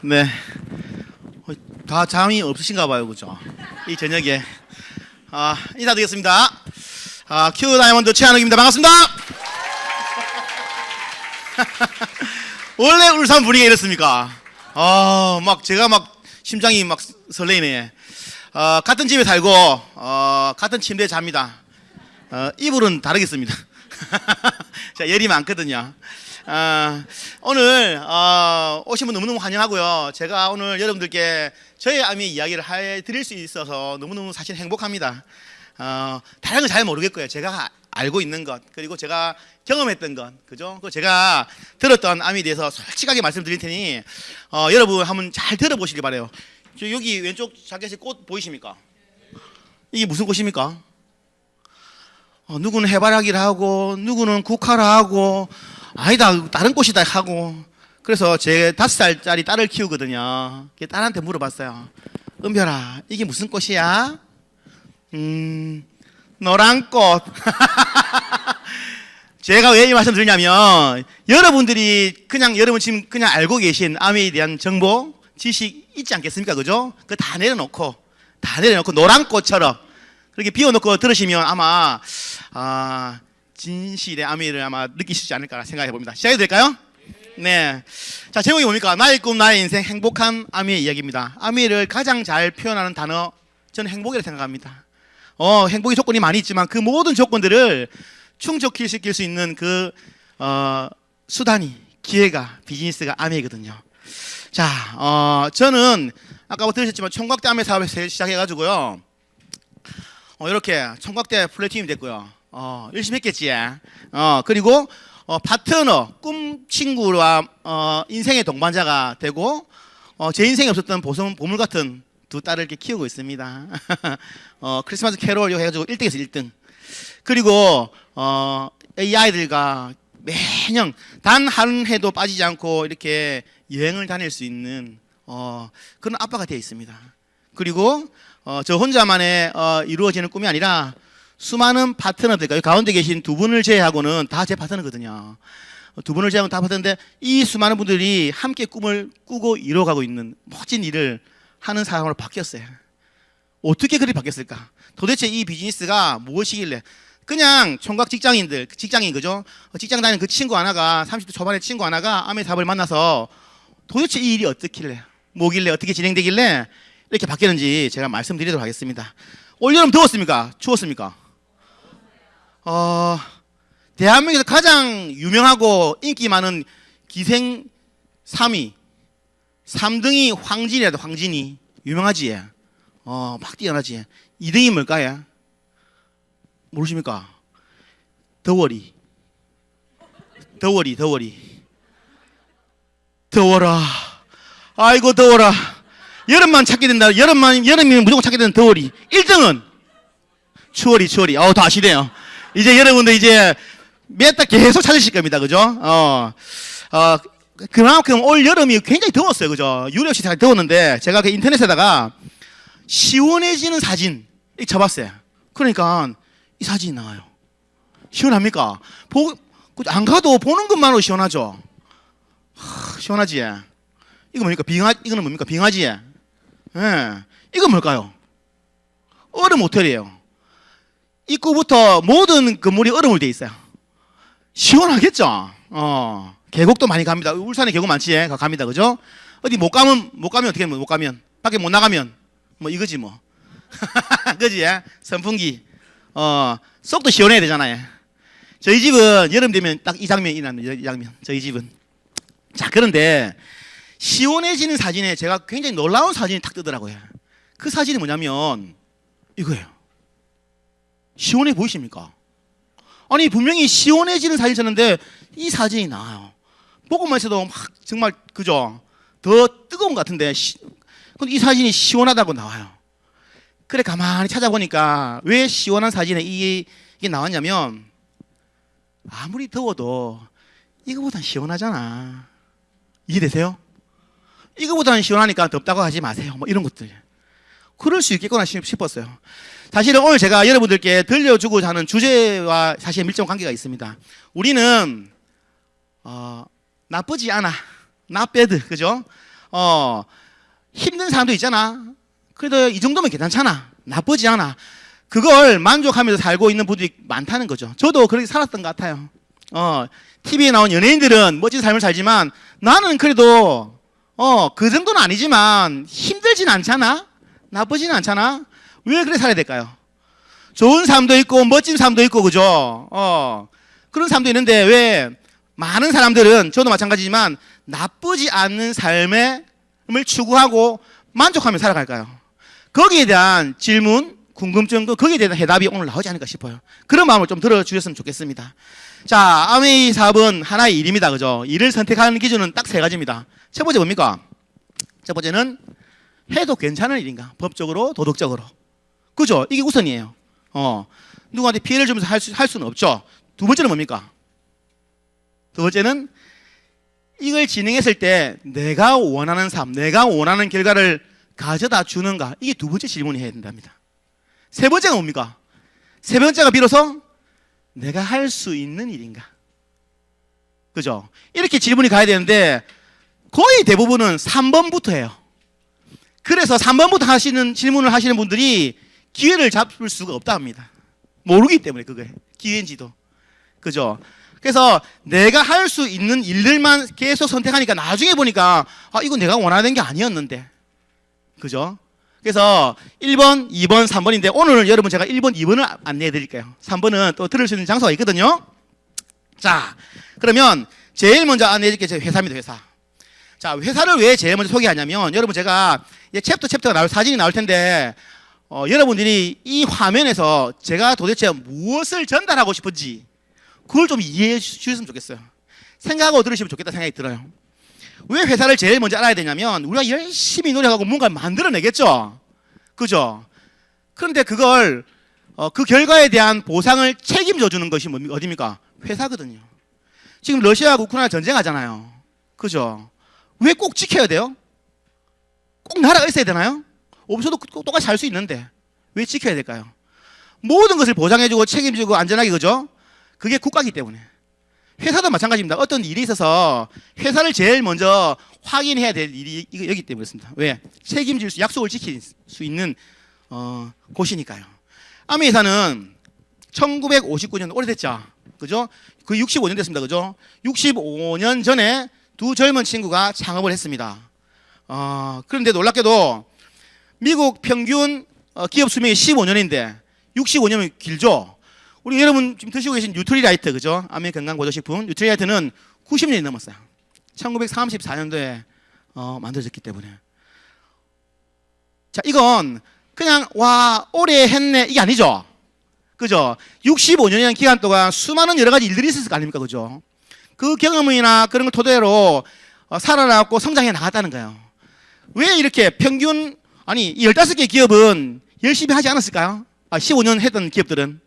네. 다 잠이 없으신가 봐요, 그죠? 이 저녁에. 인사드리겠습니다. 큐 다이아몬드 최한욱입니다. 반갑습니다. 원래 울산 분위기가 이렇습니까? 제가 심장이 설레이네. 같은 집에 살고, 같은 침대에 잡니다. 이불은 다르겠습니다. 자, 열이 많거든요. 오늘 오신 분 너무너무 환영하고요. 제가 오늘 여러분들께 저의 아미 이야기를 해드릴 수 있어서 너무너무 사실 행복합니다. 다른 건 잘 모르겠고요. 제가 알고 있는 것, 그리고 제가 경험했던 것, 그죠? 제가 들었던 암에 대해서 솔직하게 말씀드릴 테니 여러분 한번 잘 들어보시길 바래요. 여기 왼쪽 자켓에 꽃 보이십니까? 이게 무슨 꽃입니까? 누구는 해바라기를 하고 누구는 국화를 하고 아니다 다른 꽃이다 하고. 그래서 제 5살짜리 딸을 키우거든요. 딸한테 물어봤어요. 은별아, 이게 무슨 꽃이야? 노란 꽃. 제가 왜 이 말씀 드리냐면 여러분들이 여러분 지금 그냥 알고 계신 암에 대한 정보, 지식 있지 않겠습니까? 그죠? 그거 다 내려놓고 노란 꽃처럼 그렇게 비워놓고 들으시면 아마 진실의 암의를 아마 느끼시지 않을까 생각해 봅니다. 시작해도 될까요? 네. 자, 제목이 뭡니까? 나의 꿈, 나의 인생, 행복한 암의 이야기입니다. 암의를 가장 잘 표현하는 단어, 저는 행복이라고 생각합니다. 행복의 조건이 많이 있지만 그 모든 조건들을 충족시킬 수 있는 그 수단이, 기회가, 비즈니스가 암의거든요. 자, 저는 아까 들으셨지만 총각대 암의 사업을 시작해가지고요. 이렇게 총각대 플래티넘이 됐고요. 열심히 했겠지. 그리고 파트너, 꿈 친구와 인생의 동반자가 되고 제 인생에 없었던 보물 같은 두 딸을 이렇게 키우고 있습니다. 크리스마스 캐롤 해가지고 1등에서 1등. 그리고 이 아이들과 매년 단 한 해도 빠지지 않고 이렇게 여행을 다닐 수 있는 그런 아빠가 되어 있습니다. 그리고 저 혼자만의 이루어지는 꿈이 아니라 수많은 파트너들과 가운데 계신 두 분을 제외하고는 다 제 파트너거든요. 두 분을 제외하고는 다 파트너인데 이 수많은 분들이 함께 꿈을 꾸고 이뤄가고 있는 멋진 일을 하는 사람으로 바뀌었어요. 어떻게 그리 바뀌었을까? 도대체 이 비즈니스가 무엇이길래 그냥 총각 직장인 그죠? 직장 다니는 그 친구 하나가 30대 초반의 친구 하나가 암의 사업을 만나서 도대체 이 일이 어떻길래 뭐길래 어떻게 진행되길래 이렇게 바뀌었는지 제가 말씀드리도록 하겠습니다. 올여름 더웠습니까? 추웠습니까? 대한민국에서 가장 유명하고 인기 많은 기생 3등이 황진이라도 황진이 유명하지. 막 뛰어나지. 2등이 뭘까요? 모르십니까? 더워리. 더워라. 아이고 더워라. 여름만 찾게 된다. 여름이면 무조건 찾게 되는 더워리. 1등은 추워리. 다 아시네요. 이제 여러분들 이제 몇 달 계속 찾으실 겁니다. 그죠? 그만큼 올 여름이 굉장히 더웠어요. 그죠? 유럽 시대가 더웠는데 제가 그 인터넷에다가 시원해지는 사진 쳐봤어요. 그러니까 이 사진이 나와요. 시원합니까? 안 가도 보는 것만으로 시원하죠. 시원하지? 이거 뭡니까? 이거는 뭡니까? 빙하지? 예. 이건 뭘까요? 얼음 호텔이에요. 입구부터 모든 건물이 얼음으로 돼 있어요. 시원하겠죠? 계곡도 많이 갑니다. 울산에 계곡 많지? 갑니다. 그죠? 어디 못 가면 어떻게 하면 못 가면? 밖에 못 나가면 뭐 이거지 뭐. 그지? 선풍기. 속도 시원해야 되잖아요. 저희 집은 여름 되면 딱 이 장면이 일어납니다. 이 장면. 저희 집은. 자, 그런데 시원해지는 사진에 제가 굉장히 놀라운 사진이 탁 뜨더라고요. 그 사진이 뭐냐면 이거예요. 시원해 보이십니까? 아니 분명히 시원해지는 사진을 쳤는데 이 사진이 나와요. 보고만 있어도 막 정말 그죠? 더 뜨거운 것 같은데 근데 이 사진이 시원하다고 나와요. 그래 가만히 찾아보니까 왜 시원한 사진에 이게 나왔냐면 아무리 더워도 이거보단 시원하잖아. 이해되세요? 이거보다는 시원하니까 덥다고 하지 마세요. 뭐 이런 것들. 그럴 수 있겠구나 싶었어요. 사실은 오늘 제가 여러분들께 들려주고자 하는 주제와 사실 밀접한 관계가 있습니다. 우리는 나쁘지 않아. not bad. 그죠? 힘든 사람도 있잖아. 그래도 이 정도면 괜찮잖아. 나쁘지 않아. 그걸 만족하면서 살고 있는 분들이 많다는 거죠. 저도 그렇게 살았던 것 같아요. TV에 나온 연예인들은 멋진 삶을 살지만 나는 그래도 그 정도는 아니지만 힘들진 않잖아. 나쁘진 않잖아. 왜 그렇게 살아야 될까요? 좋은 삶도 있고 멋진 삶도 있고 그죠? 그런 삶도 있는데 왜 많은 사람들은 저도 마찬가지지만 나쁘지 않는 삶을 추구하고 만족하며 살아갈까요? 거기에 대한 질문, 궁금증, 거기에 대한 해답이 오늘 나오지 않을까 싶어요. 그런 마음을 좀 들어주셨으면 좋겠습니다. 자, 아메이 사업은 하나의 일입니다. 그죠? 일을 선택하는 기준은 딱 세 가지입니다. 첫 번째 뭡니까? 첫 번째는 해도 괜찮은 일인가? 법적으로, 도덕적으로. 그죠? 이게 우선이에요. 누구한테 피해를 주면서 할 수는 없죠. 두 번째는 뭡니까? 두 번째는 이걸 진행했을 때 내가 원하는 삶, 내가 원하는 결과를 가져다 주는가? 이게 두 번째 질문이 해야 된답니다. 세 번째가 뭡니까? 세 번째가 비로소 내가 할 수 있는 일인가? 그죠? 이렇게 질문이 가야 되는데 거의 대부분은 3번부터 해요. 그래서 3번부터 하시는 질문을 하시는 분들이 기회를 잡을 수가 없다 합니다. 모르기 때문에 그게 기회인지도. 그죠? 그래서 내가 할 수 있는 일들만 계속 선택하니까 나중에 보니까 이건 내가 원하는 게 아니었는데. 그죠? 그래서 1번, 2번, 3번인데 오늘 여러분 제가 1번, 2번을 안내해 드릴게요. 3번은 또 들을 수 있는 장소가 있거든요. 자, 그러면 제일 먼저 안내해 드릴 게 제 회사입니다. 회사. 자, 회사를 왜 제일 먼저 소개하냐면 여러분 제가 이제 챕터가 나올 사진이 나올 텐데 여러분들이 이 화면에서 제가 도대체 무엇을 전달하고 싶은지 그걸 좀 이해해 주셨으면 좋겠어요. 생각하고 들으시면 좋겠다 생각이 들어요. 왜 회사를 제일 먼저 알아야 되냐면 우리가 열심히 노력하고 뭔가 만들어내겠죠. 그죠? 그런데 그걸 그 결과에 대한 보상을 책임져 주는 것이 어디입니까? 회사거든요. 지금 러시아하고 우크라이나 전쟁하잖아요. 그죠? 왜 꼭 지켜야 돼요? 꼭 나라가 있어야 되나요? 없어도 똑같이 살 수 있는데 왜 지켜야 될까요? 모든 것을 보장해주고 책임지고 안전하게 그죠? 그게 국가이기 때문에. 회사도 마찬가지입니다. 어떤 일이 있어서 회사를 제일 먼저 확인해야 될 일이 여기 때문에 그렇습니다. 왜? 책임질 수, 약속을 지킬 수 있는 곳이니까요. 아메 회사는 1959년 오래됐죠. 그죠? 거의 65년 됐습니다. 그죠? 65년 전에 두 젊은 친구가 창업을 했습니다. 그런데 놀랍게도 미국 평균 기업 수명이 15년인데 65년은 길죠. 우리 여러분 지금 드시고 계신 뉴트리라이트 그죠? 아메 건강 보조식품 뉴트리라이트는 90년이 넘었어요. 1934년도에 만들어졌기 때문에. 자, 이건 그냥 와 오래 했네 이게 아니죠. 그죠? 65년이라는 기간 동안 수많은 여러 가지 일들이 있었을 거 아닙니까? 그죠? 그 경험이나 그런 걸 토대로 살아나고 성장해 나갔다는 거예요. 왜 이렇게 평균 아니 이 15개 기업은 열심히 하지 않았을까요? 15년 했던 기업들은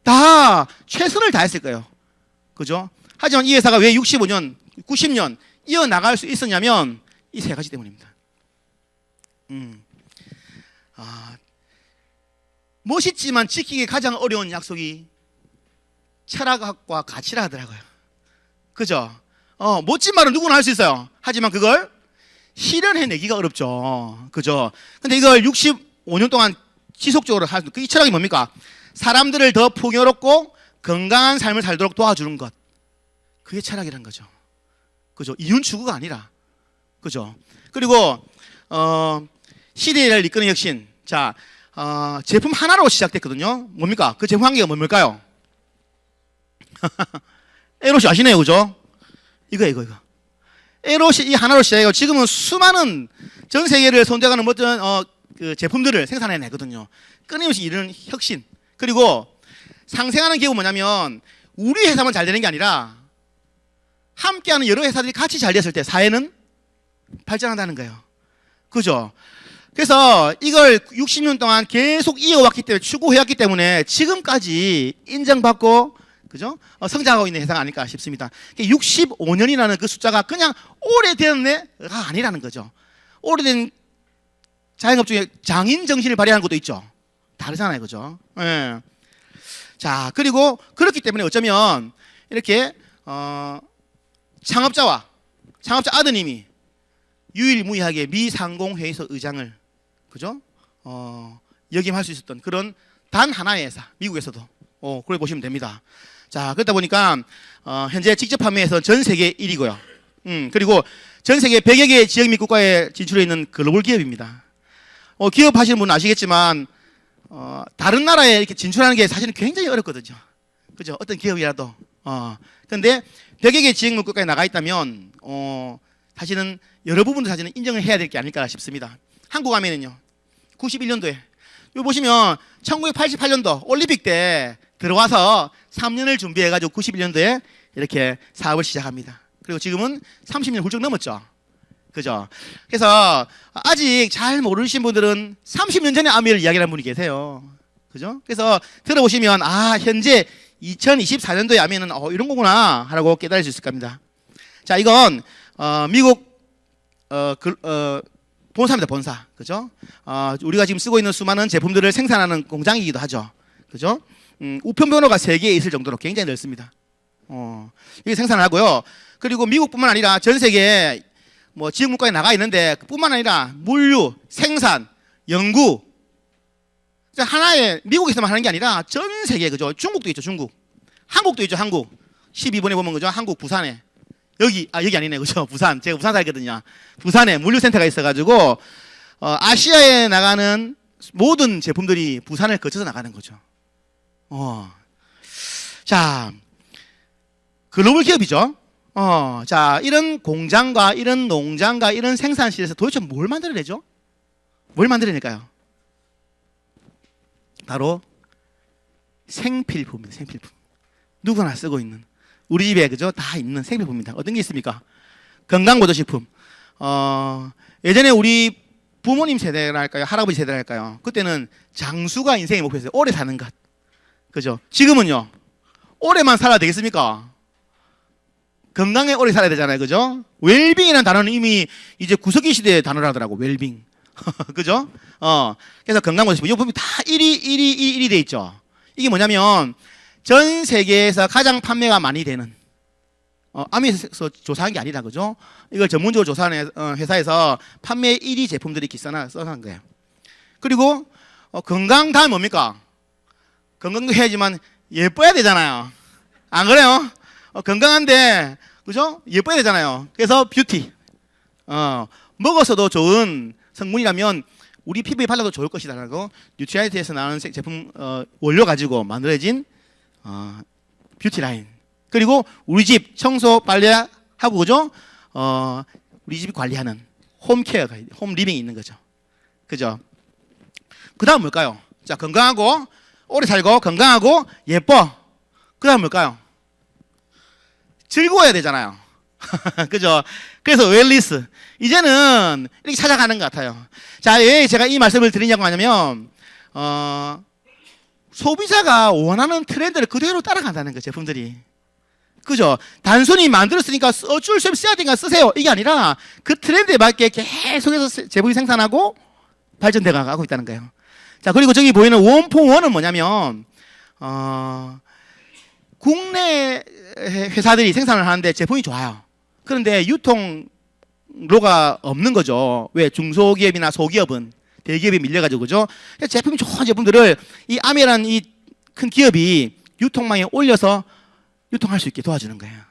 다 최선을 다했을 거예요. 그죠? 하지만 이 회사가 왜 65년, 90년 이어나갈 수 있었냐면 이 세 가지 때문입니다. 멋있지만 지키기 가장 어려운 약속이 철학과 가치라 하더라고요. 그죠? 멋진 말은 누구나 할 수 있어요. 하지만 그걸 실현해내기가 어렵죠. 그죠? 근데 이걸 65년 동안 지속적으로 할 수, 이 철학이 뭡니까? 사람들을 더 풍요롭고 건강한 삶을 살도록 도와주는 것. 그게 철학이란 거죠. 그죠? 이윤 추구가 아니라. 그죠? 그리고, 시대를 이끄는 혁신. 자, 제품 하나로 시작됐거든요. 뭡니까? 그 제품 한 개가 뭘까요? 에롯이 아시네요. 그죠? 이거. 에롯이 이 하나로 시작해요. 지금은 수많은 전 세계를 손대가는 멋진, 그 제품들을 생산해내거든요. 끊임없이 이르는 혁신. 그리고 상생하는 기업은 뭐냐면 우리 회사만 잘 되는 게 아니라 함께하는 여러 회사들이 같이 잘 됐을 때 사회는 발전한다는 거예요. 그죠? 그래서 이걸 60년 동안 계속 이어왔기 때문에 추구해왔기 때문에 지금까지 인정받고 그죠? 성장하고 있는 회사가 아닐까 싶습니다. 65년이라는 그 숫자가 그냥 오래됐네가 아니라는 거죠. 오래된 자영업 중에 장인 정신을 발휘하는 것도 있죠. 다르잖아요. 그죠? 예. 자, 그리고 그렇기 때문에 어쩌면 이렇게 창업자 아드님이 유일무이하게 미 상공회의소 의장을 그죠? 역임할 수 있었던 그런 단 하나의 회사, 미국에서도 그래 보시면 됩니다. 자, 그러다 보니까 현재 직접 판매에서 전 세계 1위고요. 그리고 전 세계 100여 개의 지역 및 국가에 진출해 있는 글로벌 기업입니다. 기업 하시는 분은 아시겠지만 다른 나라에 이렇게 진출하는 게 사실은 굉장히 어렵거든요. 그죠? 어떤 기업이라도. 근데 100여 개의 지역 및 국가에 나가 있다면 사실은 여러 부분도 사실은 인정을 해야 될 게 아닐까 싶습니다. 한국 하면은요. 91년도에 여기 보시면 1988년도 올림픽 때 들어와서 3년을 준비해가지고 91년도에 이렇게 사업을 시작합니다. 그리고 지금은 30년 훌쩍 넘었죠. 그죠? 그래서 아직 잘 모르신 분들은 30년 전에 아미를 이야기하는 분이 계세요. 그죠? 그래서 들어보시면 현재 2024년도에 아미는 이런 거구나 하라고 깨달을 수 있을 겁니다. 자, 이건 미국 본사입니다. 본사. 그죠? 우리가 지금 쓰고 있는 수많은 제품들을 생산하는 공장이기도 하죠. 그죠? 우편 번호가 3개에 있을 정도로 굉장히 넓습니다. 이게 생산을 하고요. 그리고 미국뿐만 아니라 전 세계 뭐 지역 물가에 나가 있는데 뿐만 아니라 물류, 생산, 연구 하나의 미국에서만 하는 게 아니라 전 세계 그죠? 중국도 있죠. 중국. 한국도 있죠. 한국. 12번에 보면 그죠? 한국 부산에 여기 아니네 그죠? 부산. 제가 부산 살거든요. 부산에 물류센터가 있어가지고 아시아에 나가는 모든 제품들이 부산을 거쳐서 나가는 거죠. 자, 글로벌 기업이죠. 자, 이런 공장과 이런 농장과 이런 생산실에서 도대체 뭘 만들어내죠? 뭘 만들어낼까요? 바로 생필품입니다. 생필품. 누구나 쓰고 있는 우리 집에 그죠? 다 있는 생필품입니다. 어떤 게 있습니까? 건강보조식품. 예전에 우리 부모님 세대랄까요? 할아버지 세대랄까요? 그때는 장수가 인생의 목표였어요. 오래 사는 것. 그죠? 지금은요. 오래만 살아야 되겠습니까? 건강에 오래 살아야 되잖아요. 그죠? 웰빙이라는 단어는 이미 이제 구석기 시대의 단어라더라고. 웰빙. 그죠? 그래서 건강보조식품. 이거 보면 다 1위 돼 있죠. 이게 뭐냐면 전 세계에서 가장 판매가 많이 되는 아미에서 조사한 게 아니라 그죠? 이걸 전문적으로 조사하는 회사에서 판매 1위 제품들이 써놓은 거예요. 그리고 건강 다음 뭡니까? 건강도 해야지만 예뻐야 되잖아요. 안 그래요? 건강한데 그죠? 예뻐야 되잖아요. 그래서 뷰티. 먹어서도 좋은 성분이라면 우리 피부에 발라도 좋을 것이다라고 뉴트리아이트에서 나오는 제품 원료 가지고 만들어진 뷰티 라인. 그리고 우리 집 청소 빨래하고 그죠? 우리 집 관리하는 홈케어가 홈 리빙이 있는 거죠. 그죠? 그다음 뭘까요? 자, 건강하고 오래 살고 건강하고 예뻐. 그다음 뭘까요? 즐거워야 되잖아요. 그죠? 그래서 웰리스. 이제는 이렇게 찾아가는 것 같아요. 자, 왜 제가 이 말씀을 드리냐고 하냐면 소비자가 원하는 트렌드를 그대로 따라간다는 거예요. 제품들이. 그죠? 단순히 만들었으니까 어쩔 수 없이 써야 되니까 쓰세요. 이게 아니라 그 트렌드에 맞게 계속해서 제품이 생산하고 발전돼 가고 있다는 거예요. 자, 그리고 저기 보이는 원포원은 뭐냐면 국내 회사들이 생산을 하는데 제품이 좋아요. 그런데 유통로가 없는 거죠. 왜? 중소기업이나 소기업은 대기업이 밀려가지고 그죠? 제품이 좋은 제품들을 이 아미라는 이 큰 기업이 유통망에 올려서 유통할 수 있게 도와주는 거예요.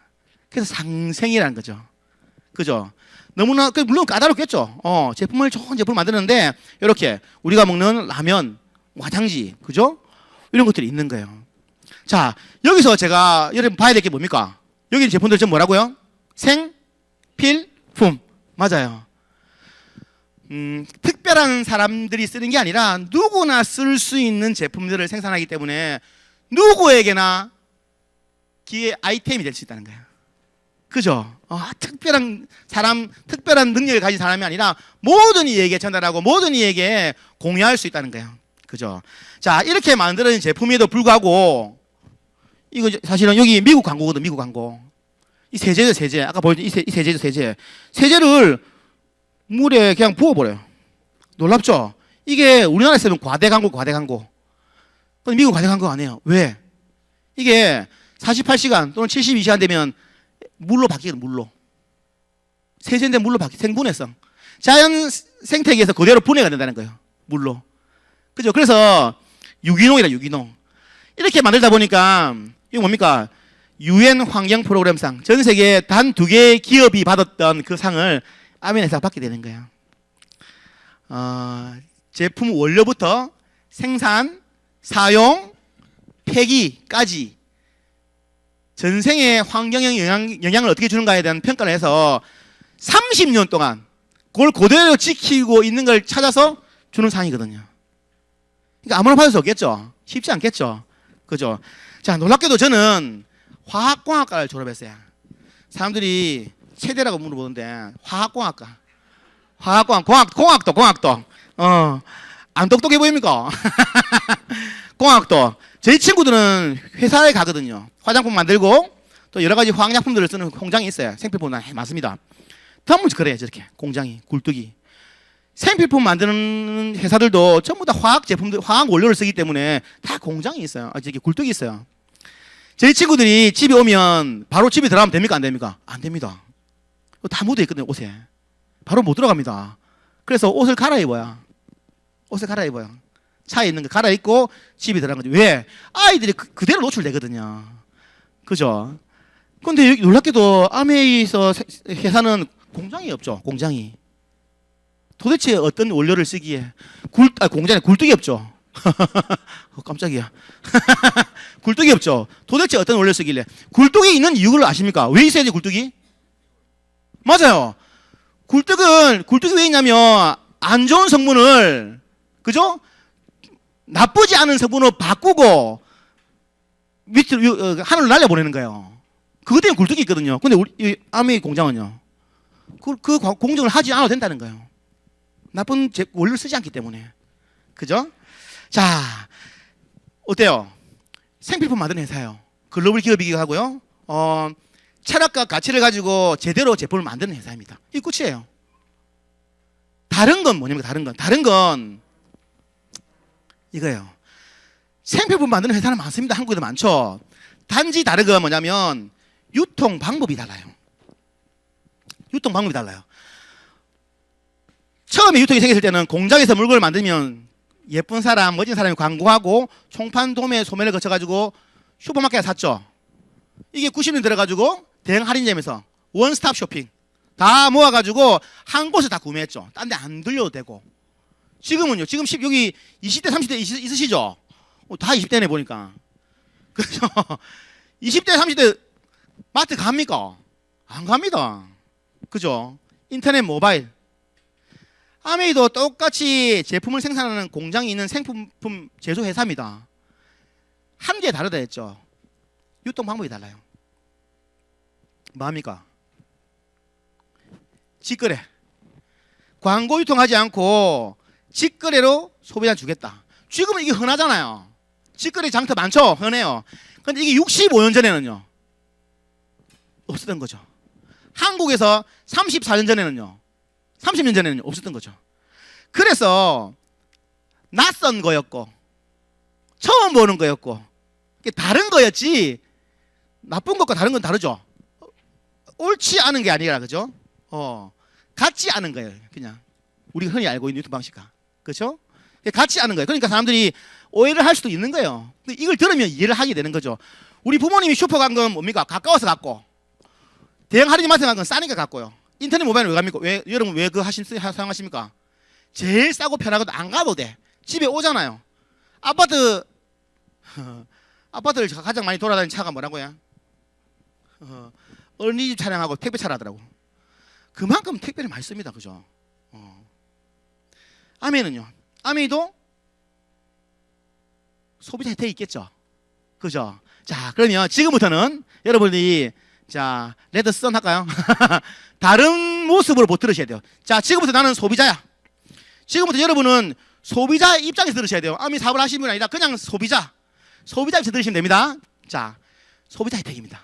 그래서 상생이라는 거죠. 그죠? 너무나 물론 까다롭겠죠. 제품을 좋은 제품을 만드는데 이렇게 우리가 먹는 라면, 화장지, 그죠? 이런 것들이 있는 거예요. 자, 여기서 제가 여러분 봐야 될 게 뭡니까? 여기 제품들 좀 뭐라고요? 생필품. 맞아요. 특별한 사람들이 쓰는 게 아니라 누구나 쓸 수 있는 제품들을 생산하기 때문에 누구에게나 기회 아이템이 될 수 있다는 거예요. 그죠? 특별한 사람, 특별한 능력을 가진 사람이 아니라 모든 이에게 전달하고 모든 이에게 공유할 수 있다는 거예요. 그죠? 자, 이렇게 만들어진 제품에도 불구하고 이거 사실은 여기 미국 광고거든. 미국 광고. 이 세제죠, 세제. 아까 보여준 이 세제죠, 세제. 세제를 물에 그냥 부어버려요. 놀랍죠? 이게 우리나라에 쓰면 과대 광고, 과대 광고. 근데 미국 과대 광고 안 해요. 왜? 이게 48시간 또는 72시간 되면 물로 바뀌거든, 물로. 세제인데 물로 바뀌, 생분해성. 자연 생태계에서 그대로 분해가 된다는 거예요. 물로. 그죠? 그래서 유기농이다, 유기농. 이렇게 만들다 보니까 이거 뭡니까? UN 환경 프로그램상 전 세계 단 2개의 기업이 받았던 그 상을 아미네 회사가 받게 되는 거예요. 제품 원료부터 생산, 사용, 폐기까지 전생의 환경에 영향을 어떻게 주는가에 대한 평가를 해서 30년 동안 그걸 그대로 지키고 있는 걸 찾아서 주는 상이거든요. 그러니까 아무나 받을 수 없겠죠. 쉽지 않겠죠. 그죠? 자, 놀랍게도 저는 화학공학과를 졸업했어요. 사람들이 체대라고 물어보는데 화학공학과. 공학도. 안 똑똑해 보입니까? 공학도. 저희 친구들은 회사에 가거든요. 화장품 만들고 또 여러 가지 화학약품들을 쓰는 공장이 있어요. 생필품 많습니다. 전부 그래요. 저렇게 공장이 굴뚝이. 생필품 만드는 회사들도 전부 다 화학 제품들, 화학 원료를 쓰기 때문에 다 공장이 있어요. 저기 굴뚝이 있어요. 저희 친구들이 집에 오면 바로 집에 들어가면 됩니까? 안 됩니까? 안 됩니다. 다 묻어 있거든요. 옷에. 바로 못 들어갑니다. 그래서 옷을 갈아입어요. 차에 있는 거 갈아입고 집에 들어간 거죠. 왜? 아이들이 그대로 노출되거든요. 그죠? 근데 놀랍게도 아메이에서 회사는 공장이 없죠. 공장이. 도대체 어떤 원료를 쓰기에 공장에 굴뚝이 없죠. 깜짝이야. 굴뚝이 없죠. 도대체 어떤 원료를 쓰길래 굴뚝이 있는 이유를 아십니까? 왜 있어야 돼 굴뚝이? 맞아요. 굴뚝이 왜 있냐면 안 좋은 성분을 그죠? 나쁘지 않은 성분으로 바꾸고 밑으로 하늘로 날려보내는 거예요. 그것 때문에 굴뚝이 있거든요. 근데 우리 아메이 공장은요. 그 공정을 하지 않아도 된다는 거예요. 나쁜 원료를 쓰지 않기 때문에. 그죠? 자, 어때요? 생필품 만드는 회사예요. 글로벌 기업이기도 하고요. 철학과 가치를 가지고 제대로 제품을 만드는 회사입니다. 이 끝이에요. 다른 건 뭐냐면 다른 건 이거예요. 생필품 만드는 회사는 많습니다. 한국에도 많죠. 단지 다른 건 뭐냐면 유통 방법이 달라요. 처음에 유통이 생겼을 때는 공장에서 물건을 만들면 예쁜 사람, 멋진 사람이 광고하고 총판, 도매, 소매를 거쳐가지고 슈퍼마켓에 샀죠. 이게 90년 들어가지고 대형 할인점에서 원스톱 쇼핑 다 모아가지고 한 곳에 다 구매했죠. 딴 데 안 들려도 되고. 지금은요. 지금 여기 20대, 30대 있으시죠? 다 20대네 보니까. 그죠? 20대, 30대 마트 갑니까? 안 갑니다. 그죠? 인터넷, 모바일. 아메이도 똑같이 제품을 생산하는 공장이 있는 생필품 제조 회사입니다. 한 개 다르다 했죠. 유통 방법이 달라요. 뭐합니까? 직거래. 광고 유통하지 않고 직거래로 소비자 주겠다. 지금은 이게 흔하잖아요. 직거래 장터 많죠? 흔해요. 근데 이게 65년 전에는요. 없었던 거죠. 한국에서 34년 전에는요. 30년 전에는 없었던 거죠. 그래서 낯선 거였고 처음 보는 거였고 다른 거였지 나쁜 것과 다른 건 다르죠. 옳지 않은 게 아니라 그죠? 같지 않은 거예요. 그냥 우리가 흔히 알고 있는 유튜브 방식과 그렇죠? 같지 않은 거예요. 그러니까 사람들이 오해를 할 수도 있는 거예요. 근데 이걸 들으면 이해를 하게 되는 거죠. 우리 부모님이 슈퍼 간 건 뭡니까? 가까워서 갔고 대형 할인 마트 간 건 싸니까 갔고요. 인터넷 모바일은 왜 갑니까? 여러분 왜 사용하십니까? 제일 싸고 편하고도 안 가도 돼. 집에 오잖아요. 아파트를 가장 많이 돌아다니는 차가 뭐라고요? 어린이집 차량하고 택배차라 하더라고. 그만큼 택배를 많이 씁니다. 그죠? 아메이는요. 아메이도 소비자 혜택이 있겠죠. 그죠? 자, 그러면 지금부터는 여러분이 자, 레드썬 할까요? 다른 모습으로 못 들으셔야 돼요. 자, 지금부터 나는 소비자야. 지금부터 여러분은 소비자 입장에서 들으셔야 돼요. 아미 사업을 하시는 분이 아니라 그냥 소비자 입장에서 들으시면 됩니다. 자, 소비자 혜택입니다.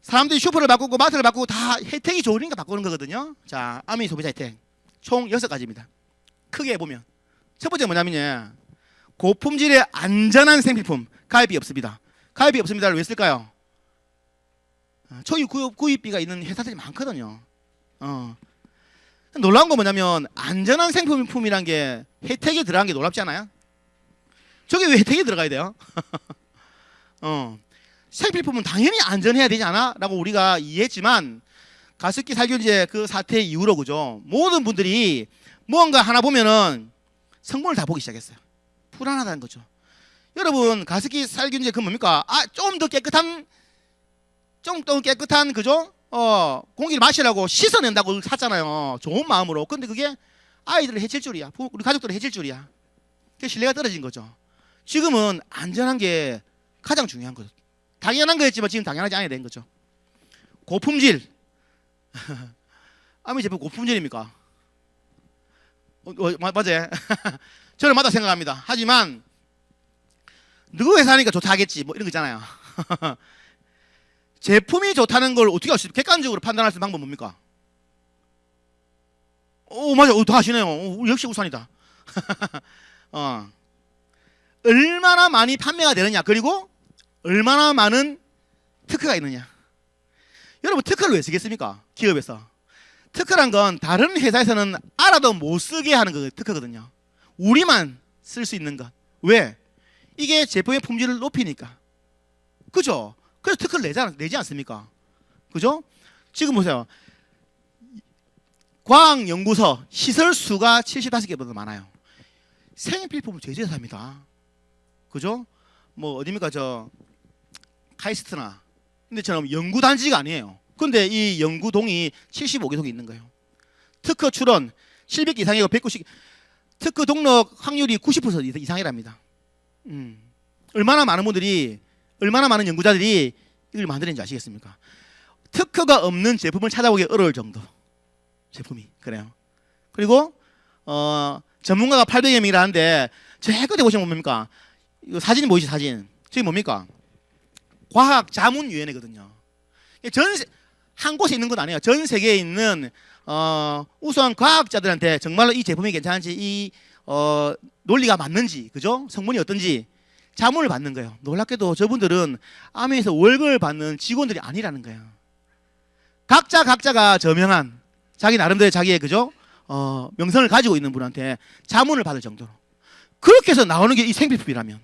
사람들이 슈퍼를 바꾸고 마트를 바꾸고 다 혜택이 좋으니까 바꾸는 거거든요. 자, 아미 소비자 혜택 총 6가지입니다. 크게 보면 첫 번째 뭐냐면요. 고품질의 안전한 생필품 가입비 없습니다. 가입비 없습니다를 왜 쓸까요? 초기 구입비가 있는 회사들이 많거든요. 놀라운 건 뭐냐면 안전한 생필품이란 게 혜택이 들어간 게 놀랍지 않아요? 저게 왜 혜택이 들어가야 돼요? 생필품은 당연히 안전해야 되지 않아? 라고 우리가 이해했지만 가습기 살균제 그 사태 이후로 그죠? 모든 분들이 무언가 하나 보면은 성분을 다 보기 시작했어요. 불안하다는 거죠. 여러분 가습기 살균제 그 뭡니까? 좀 더 깨끗한 그죠? 공기를 마시라고 씻어낸다고 샀잖아요. 좋은 마음으로. 근데 그게 아이들을 해칠 줄이야. 우리 가족들을 해칠 줄이야. 그게 신뢰가 떨어진 거죠. 지금은 안전한 게 가장 중요한 거죠. 당연한 거였지만 지금 당연하지 않아야 되는 거죠. 고품질. 아미 제품 고품질입니까? 맞아요. 저는 맞다 생각합니다. 하지만 누구 회사니까 좋다 하겠지 뭐 이런 거 있잖아요. 제품이 좋다는 걸 어떻게 할 수, 객관적으로 판단할 수 있는 방법 뭡니까? 맞아. 다 하시네요. 역시 우산이다. 얼마나 많이 판매가 되느냐, 그리고 얼마나 많은 특허가 있느냐. 여러분 특허를 왜 쓰겠습니까? 기업에서. 특허란 건 다른 회사에서는 알아도 못 쓰게 하는 거 특허거든요. 우리만 쓸 수 있는 것. 왜? 이게 제품의 품질을 높이니까. 그죠? 그래서 특허를 내지 않습니까? 그죠? 지금 보세요. 과학연구소 시설 수가 75개보다 많아요. 생필품은 제조회사입니다. 그죠? 뭐 어디입니까? 저 카이스트나. 근데 저는 연구단지가 아니에요. 근데 이 연구동이 75개동이 있는 거예요. 특허 출원 700개 이상이고 190. 특허 등록 확률이 90% 이상이랍니다. 얼마나 많은 분들이, 얼마나 많은 연구자들이 이걸 만드는지 아시겠습니까? 특허가 없는 제품을 찾아보기 어려울 정도. 제품이 그래요. 그리고 전문가가 800여 명이라는데 저 끝에 보시면 뭡니까? 이거 사진 보이시죠? 사진. 저기 뭡니까? 과학자문위원회거든요. 한 곳에 있는 건 아니에요. 전 세계에 있는 우수한 과학자들한테 정말로 이 제품이 괜찮은지, 이 논리가 맞는지, 그죠? 성분이 어떤지 자문을 받는 거예요. 놀랍게도 저분들은 아메에서 월급을 받는 직원들이 아니라는 거예요. 각자가 저명한 자기 나름대로 자기의 그죠? 명성을 가지고 있는 분한테 자문을 받을 정도로. 그렇게 해서 나오는 게 이 생필품이라면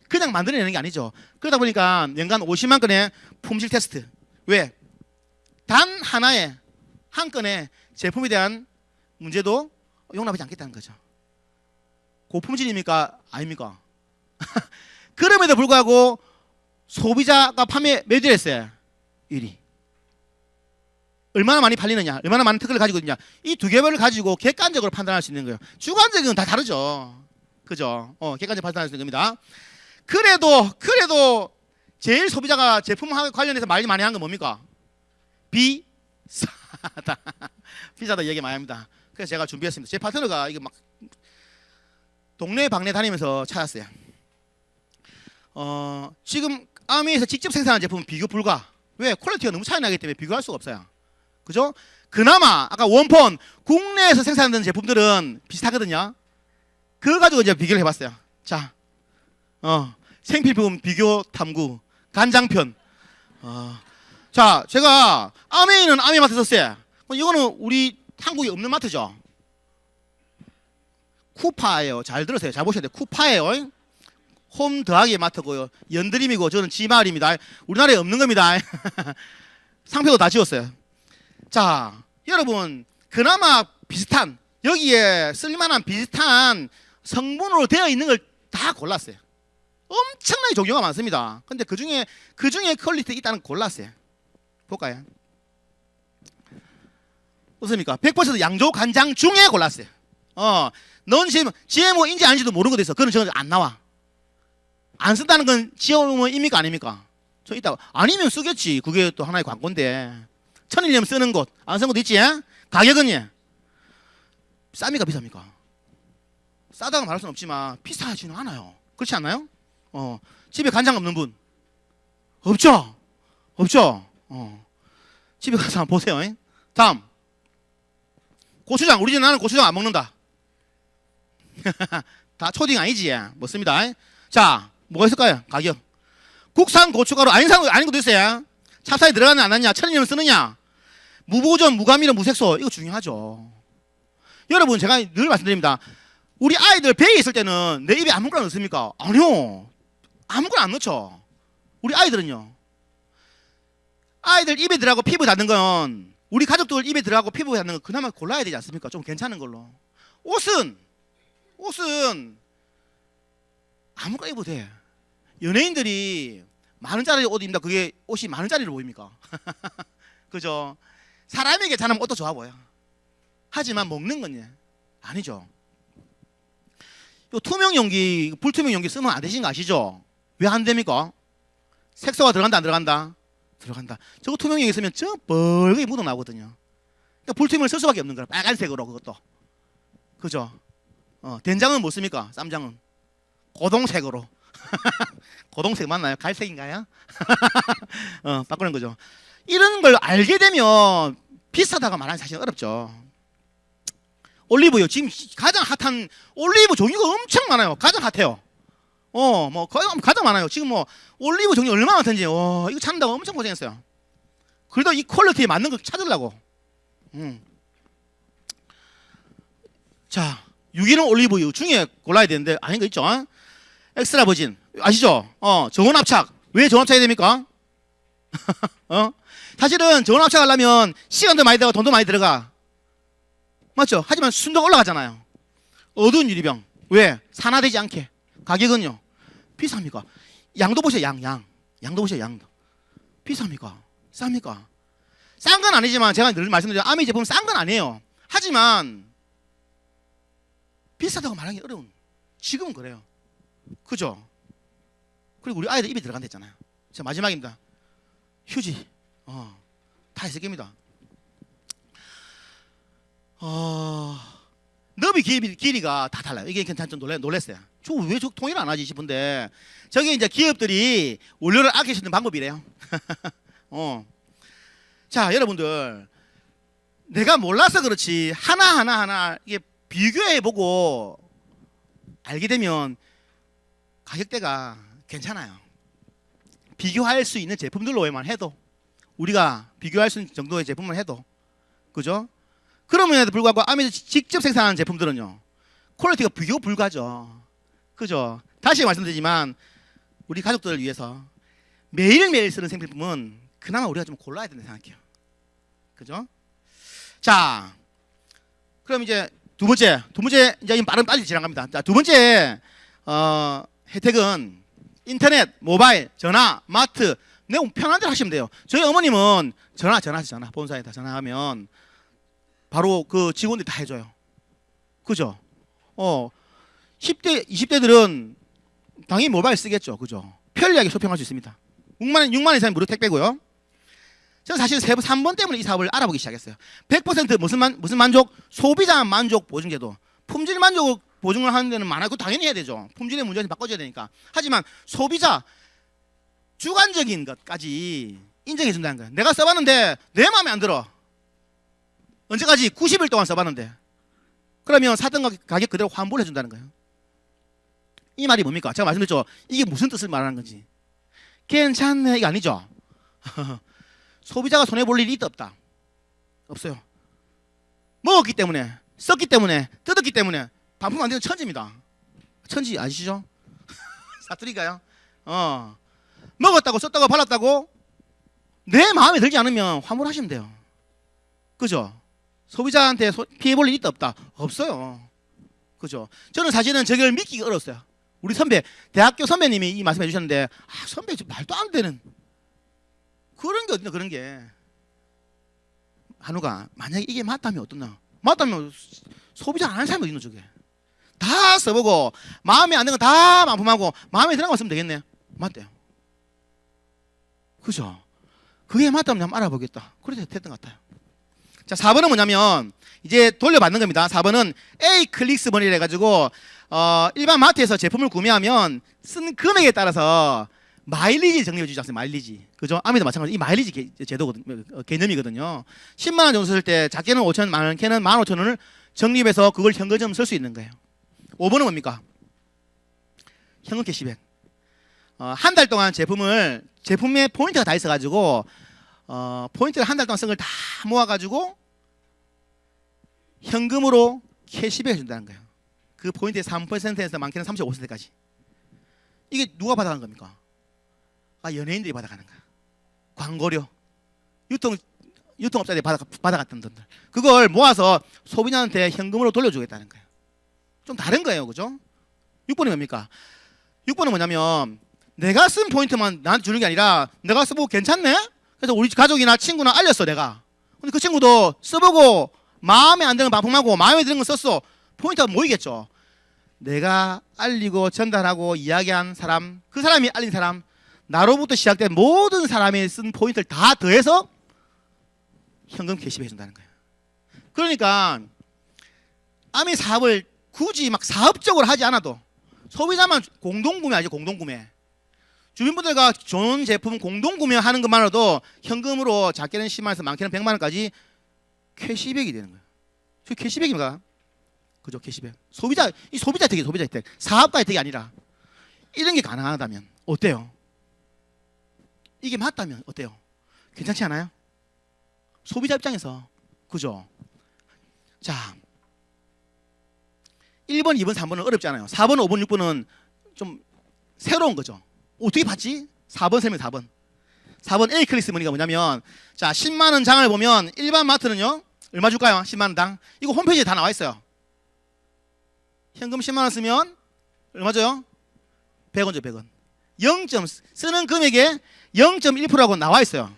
그냥 만들어내는 게 아니죠. 그러다 보니까 연간 50만 건의 품질 테스트. 왜? 단 하나의 한 건의 제품에 대한 문제도 용납하지 않겠다는 거죠. 고품질입니까? 아닙니까? 그럼에도 불구하고 소비자가 판매 매도를 했어요. 1위. 얼마나 많이 팔리느냐, 얼마나 많은 특허를 가지고 있느냐, 이 두 개를 가지고 객관적으로 판단할 수 있는 거예요. 주관적인 건 다 다르죠. 그죠? 객관적으로 판단할 수 있는 겁니다. 그래도 제일 소비자가 제품 관련해서 말이 많이 한 건 뭡니까? 비싸다. 비싸다 얘기 많이 합니다. 그래서 제가 준비했습니다. 제 파트너가 이거 막 동네 방네 다니면서 찾았어요. 지금 아미에서 직접 생산한 제품은 비교 불가. 왜? 퀄리티가 너무 차이 나기 때문에 비교할 수가 없어요. 그죠? 그나마 아까 원폰 국내에서 생산되는 제품들은 비슷하거든요. 그거 가지고 이제 비교를 해봤어요. 자, 생필품 비교 탐구 간장편. 자, 제가 아메이는 아메마트 썼어요. 이거는 우리 한국에 없는 마트죠. 쿠파예요. 잘 들으세요. 잘 보셔야 돼요. 쿠파예요. 홈 더하기 마트고요. 연드림이고 저는 지마을입니다. 우리나라에 없는 겁니다. 상표도 다 지웠어요. 자, 여러분 그나마 비슷한, 여기에 쓸만한 비슷한 성분으로 되어 있는 걸 다 골랐어요. 엄청나게 종류가 많습니다. 근데 그 중에 퀄리티 있다는 거 골랐어요. 볼까요? 어떻습니까? 100% 양조 간장 중에 골랐어요. 넌 GMO인지 아닌지도 모르는 것도 있어. 그건 저는 안 나와. 안 쓴다는 건 GMO입니까 아닙니까? 저 이따 아니면 쓰겠지. 그게 또 하나의 광고인데. 천일염 쓰는 곳, 안 쓰는 곳 있지? 가격은요? 쌉니까 비쌉니까? 싸다고 말할 수는 없지만 비싸지는 않아요. 그렇지 않나요? 집에 간장 없는 분 없죠? 집에 가서 한번 보세요. 다음 고추장. 우리 집 나는 고추장 안 먹는다. 다 초딩 아니지? 먹습니다. 자, 뭐가 있을까요? 가격. 국산 고춧가루 아닌 것도 있어요. 찹쌀이 들어가냐 안 하냐, 천일염 쓰느냐. 무보존, 무감미료, 무색소 이거 중요하죠. 여러분 제가 늘 말씀드립니다. 우리 아이들 배에 있을 때는 내 입에 아무거나 넣습니까? 아니요. 아무거나 안 넣죠. 우리 아이들은요. 아이들 입에 들어가고 피부 닿는 건 우리 가족들 입에 들어가고 피부에 닿는 건 그나마 골라야 되지 않습니까? 좀 괜찮은 걸로. 옷은 아무거나 입어도 돼. 연예인들이 만원짜리 옷 입는다. 그게 옷이 만원짜리로 보입니까? 그죠? 사람에게 자라면 옷도 좋아 보여. 하지만 먹는 건 아니죠. 요 투명 용기, 불투명 용기 쓰면 안 되신 거 아시죠? 왜 안 됩니까? 색소가 들어간다 안 들어간다? 들어간다. 저거 투명 용기 쓰면 저 빨갛게 묻어 나오거든요. 그러니까 불투명을 쓸 수밖에 없는 거야. 빨간색으로 그것도. 그죠? 된장은 뭐 씁니까? 쌈장은 고동색으로. 고동색 맞나요? 갈색인가요? 바꾸는 거죠. 이런 걸 알게 되면 비싸다고 말하는 사실은 어렵죠. 올리브유 지금 가장 핫한 올리브 종류가 엄청 많아요. 가장 핫해요. 뭐 가장 많아요. 지금 뭐 올리브 종류 얼마나 많던지. 이거 찾는다고 엄청 고생했어요. 그래도 이 퀄리티에 맞는 걸 찾으려고. 자, 유기농 올리브유 중에 골라야 되는데 아닌 거 있죠? 엑스트라 버진 아시죠? 저온 압착. 왜 저온 압착이 됩니까? 사실은 저온 압착 하려면 시간도 많이 들어가 돈도 많이 들어가. 맞죠? 하지만 순도가 올라가잖아요. 어두운 유리병. 왜? 산화되지 않게. 가격은요? 비쌉니까? 양도 보세요. 양도 보세요. 양도. 비쌉니까? 쌉니까? 싼 건 아니지만 제가 늘 말씀드려요. 아미 제품 싼 건 아니에요. 하지만 비싸다고 말하기 어려운. 지금은 그래요. 그죠? 그리고 우리 아이들 입에 들어간다 했잖아요. 자, 마지막입니다. 휴지. 다 있을 겁니다. 너비 길이가 다 달라요. 이게 괜찮 좀 놀랐어요. 저 왜 저 통일 안 하지 싶은데 저게 이제 기업들이 원료를 아끼시는 방법이래요. 자, 여러분들 내가 몰라서 그렇지 하나 이게 비교해보고 알게 되면 가격대가 괜찮아요. 비교할 수 있는 제품들로만 해도 우리가 비교할 수 있는 정도의 제품만 해도 그죠? 그럼에도 불구하고 아미에서 직접 생산하는 제품들은요 퀄리티가 비교 불가죠. 그죠? 다시 말씀드리지만 우리 가족들을 위해서 매일매일 쓰는 생필품은 그나마 우리가 좀 골라야 된다 생각해요. 그죠? 자, 그럼 이제 두 번째 이제 빨리 지나갑니다. 자, 두 번째 혜택은 인터넷, 모바일, 전화, 마트 내용 편한 대로 하시면 돼요. 저희 어머님은 전화 본사에다 전화하면 바로 그 직원들이 다 해줘요. 그죠? 10대, 20대들은 당연히 모바일 쓰겠죠. 그죠? 편리하게 쇼핑할 수 있습니다. 6만 원 이상 무료 택배고요. 저는 사실 3번 때문에 이 사업을 알아보기 시작했어요. 100% 무슨 만족? 소비자 만족 보증제도. 품질 만족을 보증을 하는 데는 많아요. 그거 당연히 해야 되죠. 품질의 문제는 바꿔줘야 되니까. 하지만 소비자 주관적인 것까지 인정해 준다는 거예요. 내가 써봤는데 내 마음에 안 들어. 언제까지? 90일 동안 써봤는데. 그러면 사던 가격 그대로 환불해 준다는 거예요. 이 말이 뭡니까? 제가 말씀드렸죠. 이게 무슨 뜻을 말하는 건지. 괜찮네 이게 아니죠. 소비자가 손해볼 일이 있다 없다? 없어요. 먹었기 때문에, 썼기 때문에, 뜯었기 때문에 반품 안 되는 천지입니다. 천지 아시죠? 사투리가요. 먹었다고 썼다고 발랐다고 내 마음에 들지 않으면 환불하시면 돼요. 그죠? 소비자한테 피해볼 일이 있다 없다? 없어요. 그죠? 저는 사실은 저걸 믿기가 어려웠어요. 우리 선배, 대학교 선배님이 이 말씀해 주셨는데 선배 말도 안 되는 그런 게 어딨나 그런 게. 한우가 만약에 이게 맞다면 어떻나? 맞다면 소비자 안 하는 사람이 어딨노 저게. 다 써보고 마음에 안 드는 거 다 반품하고 마음에 드는 거 쓰면 되겠네. 맞대요. 그죠? 그게 맞다면 한번 알아보겠다. 그래서 됐던 것 같아요. 자, 4번은 뭐냐면 이제 돌려받는 겁니다. 4번은 A 클릭스 머니를 해가지고 일반 마트에서 제품을 구매하면 쓴 금액에 따라서 마일리지 적립해 주지 않습니까? 마일리지. 그죠? 아미도 마찬가지. 이 마일리지 제도거든요. 개념이거든요. 10만 원 정도 쓸 때 작게는 5천, 많게는 15,000원을 적립해서 그걸 현금처럼 쓸 수 있는 거예요. 5번은 뭡니까? 현금 캐시백. 한 달 동안 제품에 포인트가 다 있어가지고 포인트를 한 달 동안 쓴 걸 다 모아가지고 현금으로 캐시백 해준다는 거예요. 그 포인트의 3%에서 많게는 35%까지. 이게 누가 받아가는 겁니까? 연예인들이 받아가는 거야. 광고료, 유통업자들이 받아갔던 돈들. 그걸 모아서 소비자한테 현금으로 돌려주겠다는 거예요. 좀 다른 거예요. 그죠? 6번이 뭡니까? 6번은 뭐냐면 내가 쓴 포인트만 나한테 주는 게 아니라 내가 써보고 괜찮네? 그래서 우리 가족이나 친구나 알렸어 내가. 근데 그 친구도 써보고 마음에 안 드는 거 반품하고 마음에 드는 거 썼어. 포인트가 모이겠죠. 내가 알리고 전달하고 이야기한 사람, 그 사람이 알린 사람, 나로부터 시작된 모든 사람이 쓴 포인트를 다 더해서 현금 캐시백 해준다는 거예요. 그러니까 아미 사업을 굳이 막 사업적으로 하지 않아도 소비자만 공동구매하죠. 공동구매. 주민분들과 좋은 제품 공동구매하는 것만으로도 현금으로 작게는 10만 원에서 많게는 100만 원까지 캐시백이 되는 거예요. 저 캐시백입니까? 그죠? 캐시백. 이 소비자 혜택이에요. 소비자 혜택. 사업가 혜택이 아니라 이런 게 가능하다면 어때요? 이게 맞다면 어때요? 괜찮지 않아요? 소비자 입장에서. 그죠? 자, 1번, 2번, 3번은 어렵지 않아요. 4번, 5번, 6번은 좀 새로운 거죠. 어떻게 봤지? 4번, 3번, 4번. 4번 A 클래스 머니가 뭐냐면, 자, 10만 원 장을 보면 일반 마트는요, 얼마 줄까요? 10만 원 당. 이거 홈페이지에 다 나와 있어요. 현금 10만 원 쓰면 얼마 줘요? 100원 줘, 100원. 쓰는 금액에 0.1%라고 나와 있어요.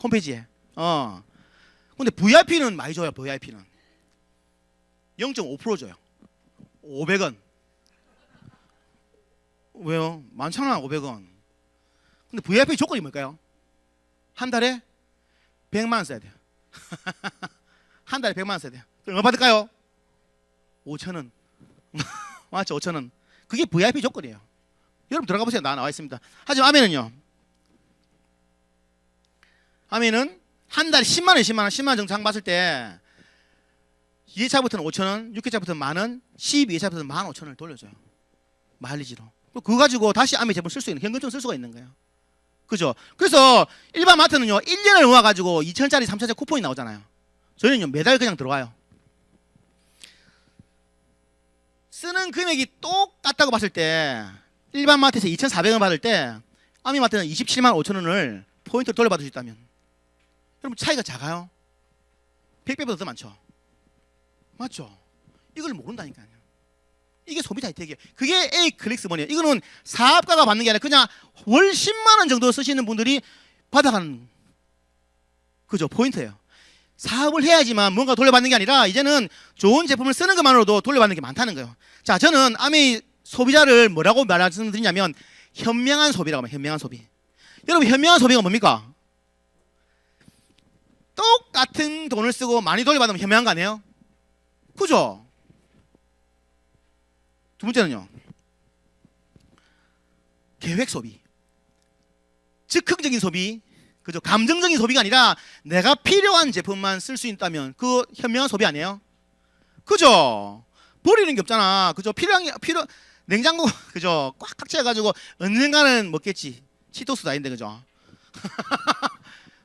홈페이지에. 근데 VIP는 많이 줘요. VIP는 0.5% 줘요. 500원. 왜요? 많잖아. 500원. 근데 VIP 조건이 뭘까요? 한 달에 100만 원 써야 돼요. 한 달에 100만 원 써야 돼요. 그럼 얼마 받을까요? 5,000원. 맞죠? 5,000원. 그게 VIP 조건이에요. 여러분 들어가 보세요. 나와 있습니다. 하지만 아멘은요. 아멘은 한 달에 10만 원, 10만 원, 10만 원 정도 장 봤을 때 2회차부터는 5,000원, 6회차부터는 만원, 12회차부터는 15,000원을 돌려줘요. 마일리지로. 그거 가지고 다시 아메 제품 쓸 수 있는, 현금증 쓸 수가 있는 거예요. 그죠? 그래서 일반 마트는요, 1년을 모아가지고 2,000원짜리, 3,000원짜리 쿠폰이 나오잖아요. 저희는요, 매달 그냥 들어와요. 쓰는 금액이 똑같다고 봤을 때, 일반 마트에서 2,400원 받을 때, 아미 마트는 27만 5천원을 포인트를 돌려받을 수 있다면, 여러분 차이가 작아요? 100배보다 더 많죠? 맞죠? 이걸 모른다니까요. 이게 소비자 혜택이에요. 그게 A 클릭스 머니예요. 이거는 사업가가 받는 게 아니라 그냥 월 10만 원 정도 쓰시는 분들이 받아가는, 그죠? 포인트예요. 사업을 해야지만 뭔가 돌려받는 게 아니라 이제는 좋은 제품을 쓰는 것만으로도 돌려받는 게 많다는 거예요. 자, 저는 아미 소비자를 뭐라고 말씀드리냐면 현명한 소비라고 합니다. 현명한 소비. 여러분, 현명한 소비가 뭡니까? 똑같은 돈을 쓰고 많이 돌려받으면 현명한 거 아니에요? 그죠? 두 번째는요, 계획 소비. 즉흥적인 소비, 그죠? 감정적인 소비가 아니라 내가 필요한 제품만 쓸 수 있다면 그 현명한 소비 아니에요? 그죠? 버리는 게 없잖아. 그죠? 냉장고, 그죠? 꽉 채워가지고 언젠가는 먹겠지. 치토스도 아닌데, 그죠?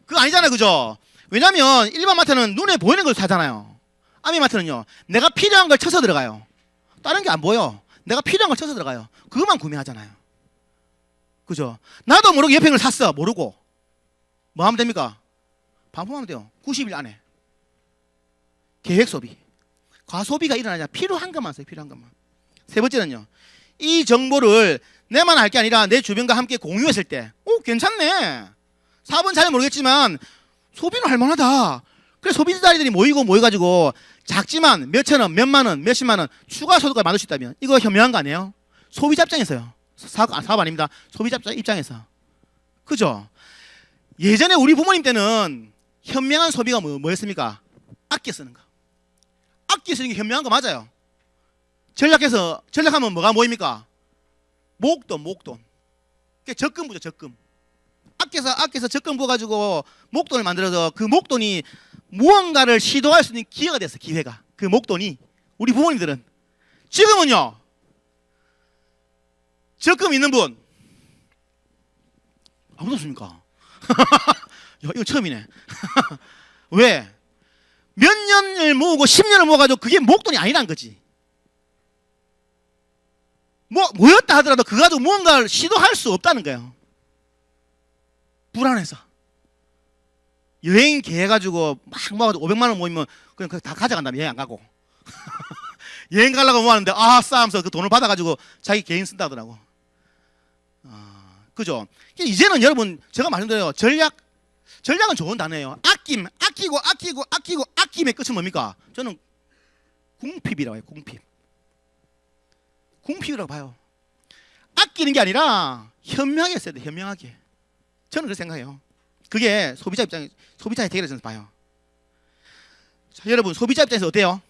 그거 아니잖아요, 그죠? 왜냐면 일반 마트는 눈에 보이는 걸 사잖아요. 아미 마트는요, 내가 필요한 걸 쳐서 들어가요. 다른 게 안 보여. 내가 필요한 걸 쳐서 들어가요. 그것만 구매하잖아요. 그죠? 나도 모르게 옆에 걸 샀어. 모르고. 뭐 하면 됩니까? 반품하면 돼요. 90일 안에. 계획 소비. 과소비가 일어나지 않아. 필요한 것만 써요. 필요한 것만. 세 번째는요, 이 정보를 내만 알 게 아니라 내 주변과 함께 공유했을 때, 오, 괜찮네. 사업은 잘 모르겠지만 소비는 할 만하다. 그래서 소비자들이 모여가지고 작지만 몇천 원, 몇만 원, 몇십만 원 추가 소득을 만들 수 있다면 이거 현명한 거 아니에요? 소비자 입장에서요. 사업 아닙니다. 소비자 입장에서. 그죠? 예전에 우리 부모님 때는 현명한 소비가 뭐였습니까? 아껴 쓰는 거. 아껴 쓰는 게 현명한 거 맞아요. 전략하면 뭐가 모입니까? 목돈. 그게 적금부죠, 적금. 아껴서 적금 부어가지고 목돈을 만들어서 그 목돈이 무언가를 시도할 수 있는 기회가 됐어. 기회가. 그 목돈이. 우리 부모님들은. 지금은요, 적금 있는 분 아무도 없습니까? 이거 처음이네. 왜? 몇 년을 모으고 10년을 모아가지고 그게 목돈이 아니란 거지. 모였다 하더라도 그거 가지고 무언가를 시도할 수 없다는 거예요. 불안해서. 여행 계획해가지고 막 모아가지고 500만 원 모이면 그냥 다 가져간다면 여행 안 가고. 여행 가려고 모았는데 싸움서 그 돈을 받아가지고 자기 개인 쓴다 하더라고. 그죠? 이제는 여러분 제가 말씀드려요. 전략은 좋은 단어예요. 아낌의 끝은 뭡니까? 저는 궁핍이라고 해요. 궁핍이라고 봐요. 아끼는 게 아니라 현명하게 써야 돼. 현명하게. 저는 그렇게 생각해요. 그게 소비자의 대결에서 저는 봐요. 자, 여러분 소비자 입장에서 어때요?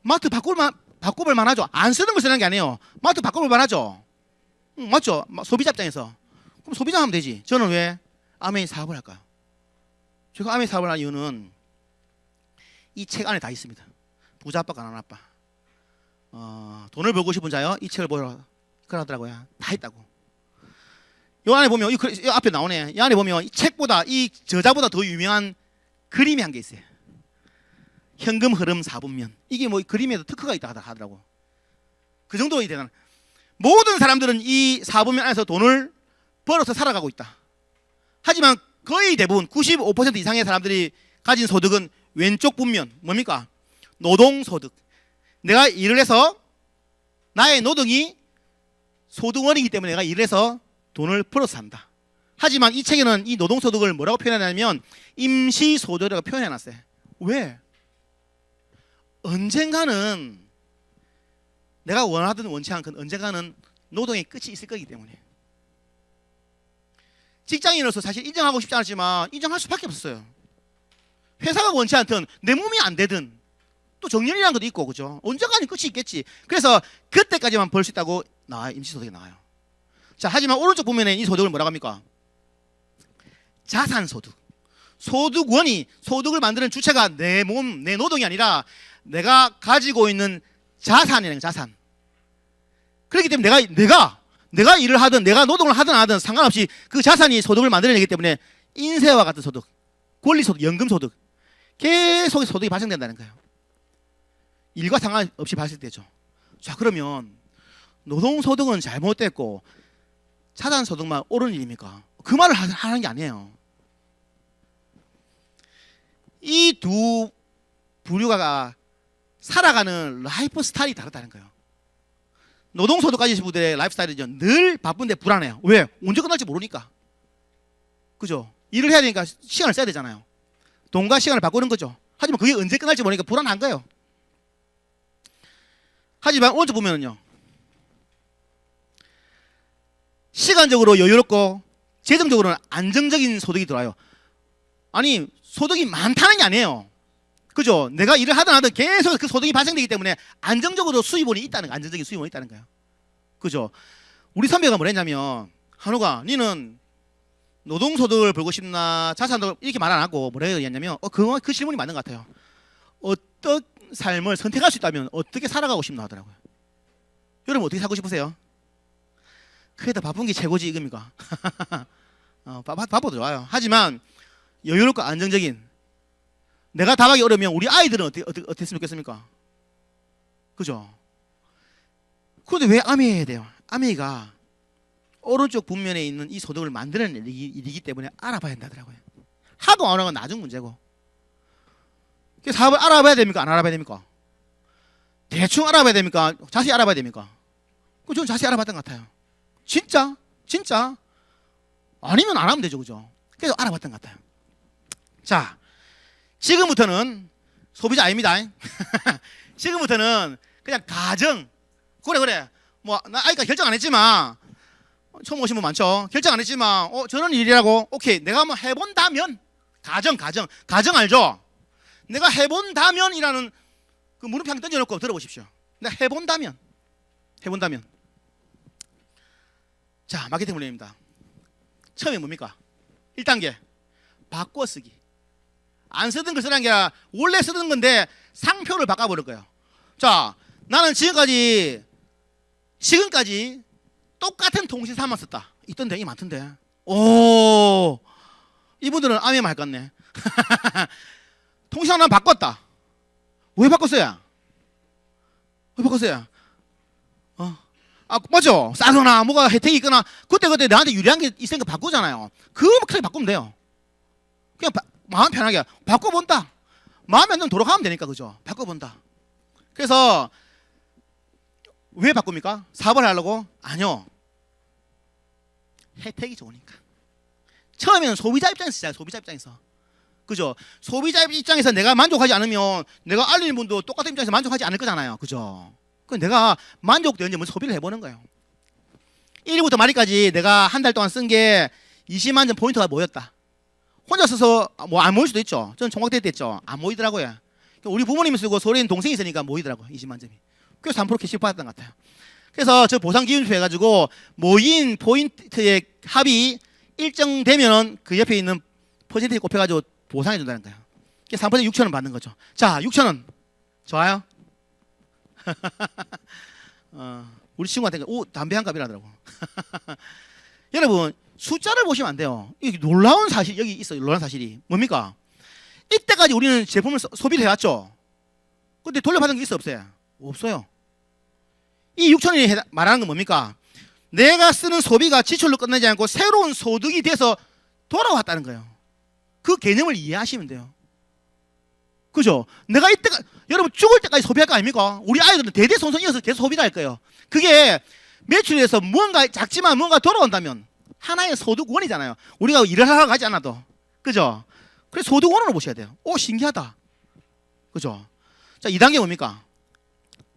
마트 바꿔볼 만하죠. 안 쓰는 걸 쓰는 게 아니에요. 마트 바꿔볼 만하죠. 맞죠? 소비자 입장에서. 그럼 소비자 하면 되지. 저는 왜 아메이 사업을 할까요? 제가 아메이 사업을 한 이유는 이 책 안에 다 있습니다. 부자 아빠 가난한 아빠. 돈을 벌고 싶은 자요 이 책을 보라 그러더라고요. 다 있다고. 이 안에 보면 이 앞에 나오네. 이 안에 보면 이 책보다 이 저자보다 더 유명한 그림이 한 개 있어요. 현금 흐름 4분면. 이게 뭐 그림에도 특허가 있다 하더라고. 그 정도 되는. 모든 사람들은 이 4분면 안에서 돈을 벌어서 살아가고 있다. 하지만 거의 대부분 95% 이상의 사람들이 가진 소득은 왼쪽 분면. 뭡니까? 노동소득. 내가 일을 해서 나의 노동이 소득원이기 때문에 내가 일을 해서 돈을 벌어서 산다. 하지만 이 책에는 이 노동소득을 뭐라고 표현하냐면 임시소득이라고 표현해놨어요. 왜? 언젠가는 내가 원하든 원치 않건 언젠가는 노동의 끝이 있을 거기 때문에. 직장인으로서 사실 인정하고 싶지 않지만 인정할 수밖에 없었어요. 회사가 원치 않든 내 몸이 안 되든 또 정년이라는 것도 있고, 그죠? 언젠가는 끝이 있겠지. 그래서 그때까지만 벌 수 있다고 나와요. 임시소득이 나와요. 자, 하지만 오른쪽 보면은 이 소득을 뭐라고 합니까? 자산소득. 소득원이, 소득을 만드는 주체가 내 몸, 내 노동이 아니라 내가 가지고 있는 자산이라는 자산. 그렇기 때문에 내가 일을 하든 내가 노동을 하든 안 하든 상관없이 그 자산이 소득을 만들어내기 때문에 인세와 같은 소득, 권리소득, 연금소득 계속 소득이 발생된다는 거예요. 일과 상관없이 발생되죠. 자, 그러면 노동소득은 잘못됐고 자산소득만 옳은 일입니까? 그 말을 하는 게 아니에요. 이 두 부류가 살아가는 라이프 스타일이 다르다는 거예요. 노동소득 가지신 분들의 라이프 스타일은요, 늘 바쁜데 불안해요. 왜? 언제 끝날지 모르니까. 그죠? 일을 해야 되니까 시간을 써야 되잖아요. 돈과 시간을 바꾸는 거죠. 하지만 그게 언제 끝날지 모르니까 불안한 거예요. 하지만 오른쪽 보면은요, 시간적으로 여유롭고 재정적으로는 안정적인 소득이 들어와요. 아니, 소득이 많다는 게 아니에요. 그죠? 내가 일을 하든 하든 계속 그 소득이 발생되기 때문에 안정적으로 수입원이 있다는 거예요. 안정적인 수입원이 있다는 거예요. 그죠? 우리 선배가 뭐랬냐면, 한우가 니는 노동소득을 벌고 싶나 자산도 이렇게 말 안 하고 뭐라 했냐면 그 질문이 맞는 것 같아요. 어떤 삶을 선택할 수 있다면 어떻게 살아가고 싶나 하더라고요. 여러분 어떻게 살고 싶으세요? 그래도 바쁜 게 최고지 이겁니까? 바빠도 좋아요. 하지만 여유롭고 안정적인, 내가 답하기 어려우면 우리 아이들은 어떻게 했으면 좋겠습니까? 그죠? 그런데 왜 아메이해야 돼요? 아메이가 오른쪽 분면에 있는 이 소득을 만드는 일이기 때문에 알아봐야 된다더라고요. 하고 안 하고 나중 문제고. 그 사업을 알아봐야 됩니까? 안 알아봐야 됩니까? 대충 알아봐야 됩니까? 자세히 알아봐야 됩니까? 저는 자세히 알아봤던 것 같아요. 진짜? 아니면 안 하면 되죠, 그죠? 그래서 알아봤던 것 같아요. 자, 지금부터는 소비자 아닙니다. 지금부터는 그냥 가정. 그래. 뭐 나 아직까지 결정 안 했지만, 처음 오신 분 많죠. 결정 안 했지만 저런 일이라고, 오케이, 내가 한번 해본다면, 가정 알죠? 내가 해본다면이라는 그 물음표 한 개 던져놓고 들어보십시오. 내가 해본다면. 자, 마케팅 훈련입니다. 처음에 뭡니까? 1단계 바꿔쓰기. 안 쓰던 걸 쓰는 게 아니라 원래 쓰던 건데 상표를 바꿔버릴 거예요. 자, 나는 지금까지 똑같은 통신사만 썼다. 있던데, 이 많던데. 오, 이분들은 아메만 할 것 같네. 통신하나 바꿨다. 왜 바꿨어요? 왜 바꿨어요? 맞죠? 싸거나 뭐가 혜택이 있거나 그때 나한테 유리한 게 있으니까 바꾸잖아요. 그렇게 바꾸면 돼요. 그냥 마음 편하게 바꿔본다. 마음에 안 들면 돌아가면 되니까, 그죠? 바꿔본다. 그래서 왜 바꿉니까? 사업을 하려고? 아니요. 혜택이 좋으니까. 처음에는 소비자 입장에서 시작해요. 소비자 입장에서. 그죠? 소비자 입장에서 내가 만족하지 않으면 내가 알리는 분도 똑같은 입장에서 만족하지 않을 거잖아요. 그죠? 그럼 내가 만족되는지 먼저 소비를 해보는 거예요. 1위부터 말위까지 내가 한 달 동안 쓴 게 20만 점 포인트가 모였다. 혼자 써서 뭐 안 모일 수도 있죠. 저는 총각대 때 했죠. 안 모이더라고요. 우리 부모님이 쓰고 소리는 동생이 있으니까 모이더라고요. 20만 점이. 그래서 3% 캐시 받았던 것 같아요. 그래서 저 보상 기준표 해가지고 모인 포인트의 합이 일정되면 그 옆에 있는 퍼센테이지 곱해가지고 보상해 준다는 거예요. 그래서 3% 6,000원 받는 거죠. 자, 6,000원. 좋아요? 우리 친구한테 담배 한 값이라더라고. 여러분 숫자를 보시면 안 돼요. 이게 놀라운 사실 여기 있어요. 놀라운 사실이 뭡니까? 이때까지 우리는 제품을 소비를 해왔죠. 근데 돌려받은 게 있어 없어요? 없어요. 이 6,000원이 말하는 건 뭡니까? 내가 쓰는 소비가 지출로 끝나지 않고 새로운 소득이 돼서 돌아왔다는 거예요. 그 개념을 이해하시면 돼요. 그죠? 내가 이때가 여러분 죽을 때까지 소비할 거 아닙니까? 우리 아이들은 대대손손 이어서 계속 소비를 할 거예요. 그게 매출에서 뭔가 작지만 뭔가 돌아온다면 하나의 소득원이잖아요. 우리가 일을 하러 가지 않아도. 그죠? 그래서 소득원으로 보셔야 돼요. 신기하다. 그죠? 자, 2단계 뭡니까?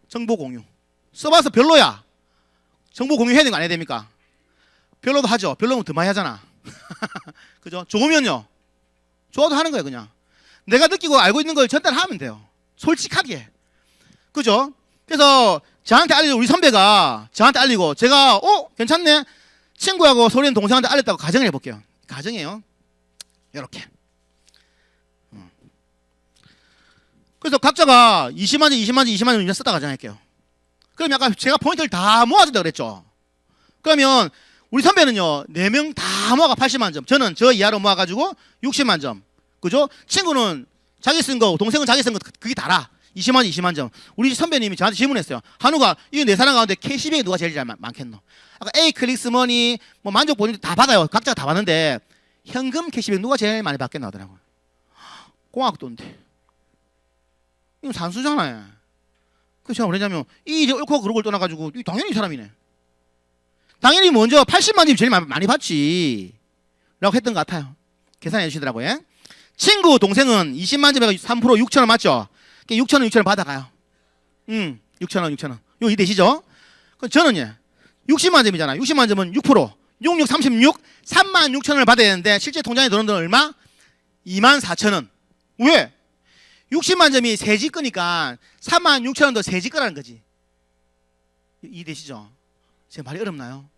정보 공유. 써봐서 별로야. 정보 공유해야 되는 거 안 해야 됩니까? 별로도 하죠. 별로면 더 많이 하잖아. 그죠? 좋으면요. 좋아도 하는 거예요, 그냥. 내가 느끼고 알고 있는 걸 전달하면 돼요. 솔직하게. 그죠? 그래서 저한테 알리고 우리 선배가 저한테 알리고 제가 괜찮네. 친구하고 소리는 동생한테 알렸다고 가정을 해볼게요. 가정이에요. 이렇게. 그래서 각자가 20만 원, 20만 원, 20만 원 썼다 가정할게요. 그럼 약간 제가 포인트를 다 모아준다 그랬죠. 그러면 우리 선배는요 4명 다 모아가 80만 점. 저는 저 이하로 모아가지고 60만 점. 그죠? 친구는 자기 쓴 거, 동생은 자기 쓴 거 그게 다라. 20만 원, 20만 점. 우리 선배님이 저한테 질문했어요. 한우가 이 네 사람 가운데 캐시백이 누가 제일 많겠노? 아까 A 클릭스머니 뭐 만족 본인도 다 받아요. 각자가 다 받는데 현금 캐시백 누가 제일 많이 받겠나 하더라고요. 공학도인데. 이건 산수잖아요. 그래서 제가 뭐냐면 이제 옳고 그르고를 떠나가지고 당연히 이 사람이네. 당연히 먼저 80만 점이 제일 많이 받지 라고 했던 것 같아요. 계산해 주시더라고요. 친구 동생은 20만 점에 3% 6,000원 맞죠? 6,000원 6,000원 받아가요. 6,000원 6,000원 요 이해되시죠? 그럼 저는요 60만 점이잖아. 60만 점은 6% 66 36 36,000원을 받아야 되는데 실제 통장에 들어오는 돈 얼마? 24,000원. 왜? 60만 점이 세집 거니까 36,000원 더 세집 거라는 거지. 이해되시죠? 제 말이 어렵나요?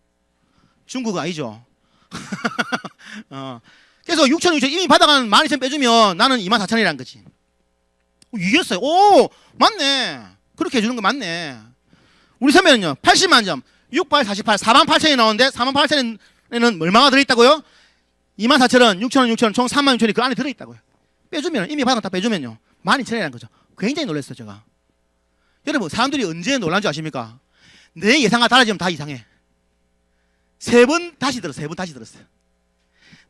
중국어 아니죠? 그래서 6,000원 이미 받아간 12,000원 빼주면 나는 24,000원이라는 거지. 이겼어요. 오 맞네. 그렇게 해주는 거 맞네. 우리 선배는요 80만 점 68, 48, 48,000원이 나오는데 48,000원에는 얼마가 들어있다고요? 24,000원, 6,000원, 6,000원 총 36,000원이 그 안에 들어있다고요. 빼주면 이미 받은 거 다 빼주면요 12,000원이라는 거죠. 굉장히 놀랐어요 제가. 여러분 사람들이 언제 놀란 줄 아십니까? 내 예상과 달라지면 다 이상해. 3번 다시 들었어요. 3번 다시 들었어요.